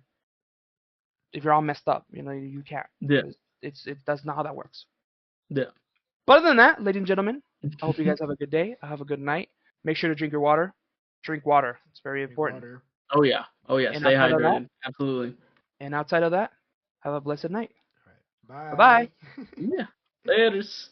all messed up. You can't. Yeah. That's not how that works. Yeah. But other than that, ladies and gentlemen, I hope you guys have a good day. Have a good night. Make sure to drink your water. Drink water. It's very Drink important. water. Oh yeah. Oh yeah. And Stay outside of that, hydrated. Absolutely. and outside of that, have a blessed night. All right. Bye bye. Bye. Yeah. Laters.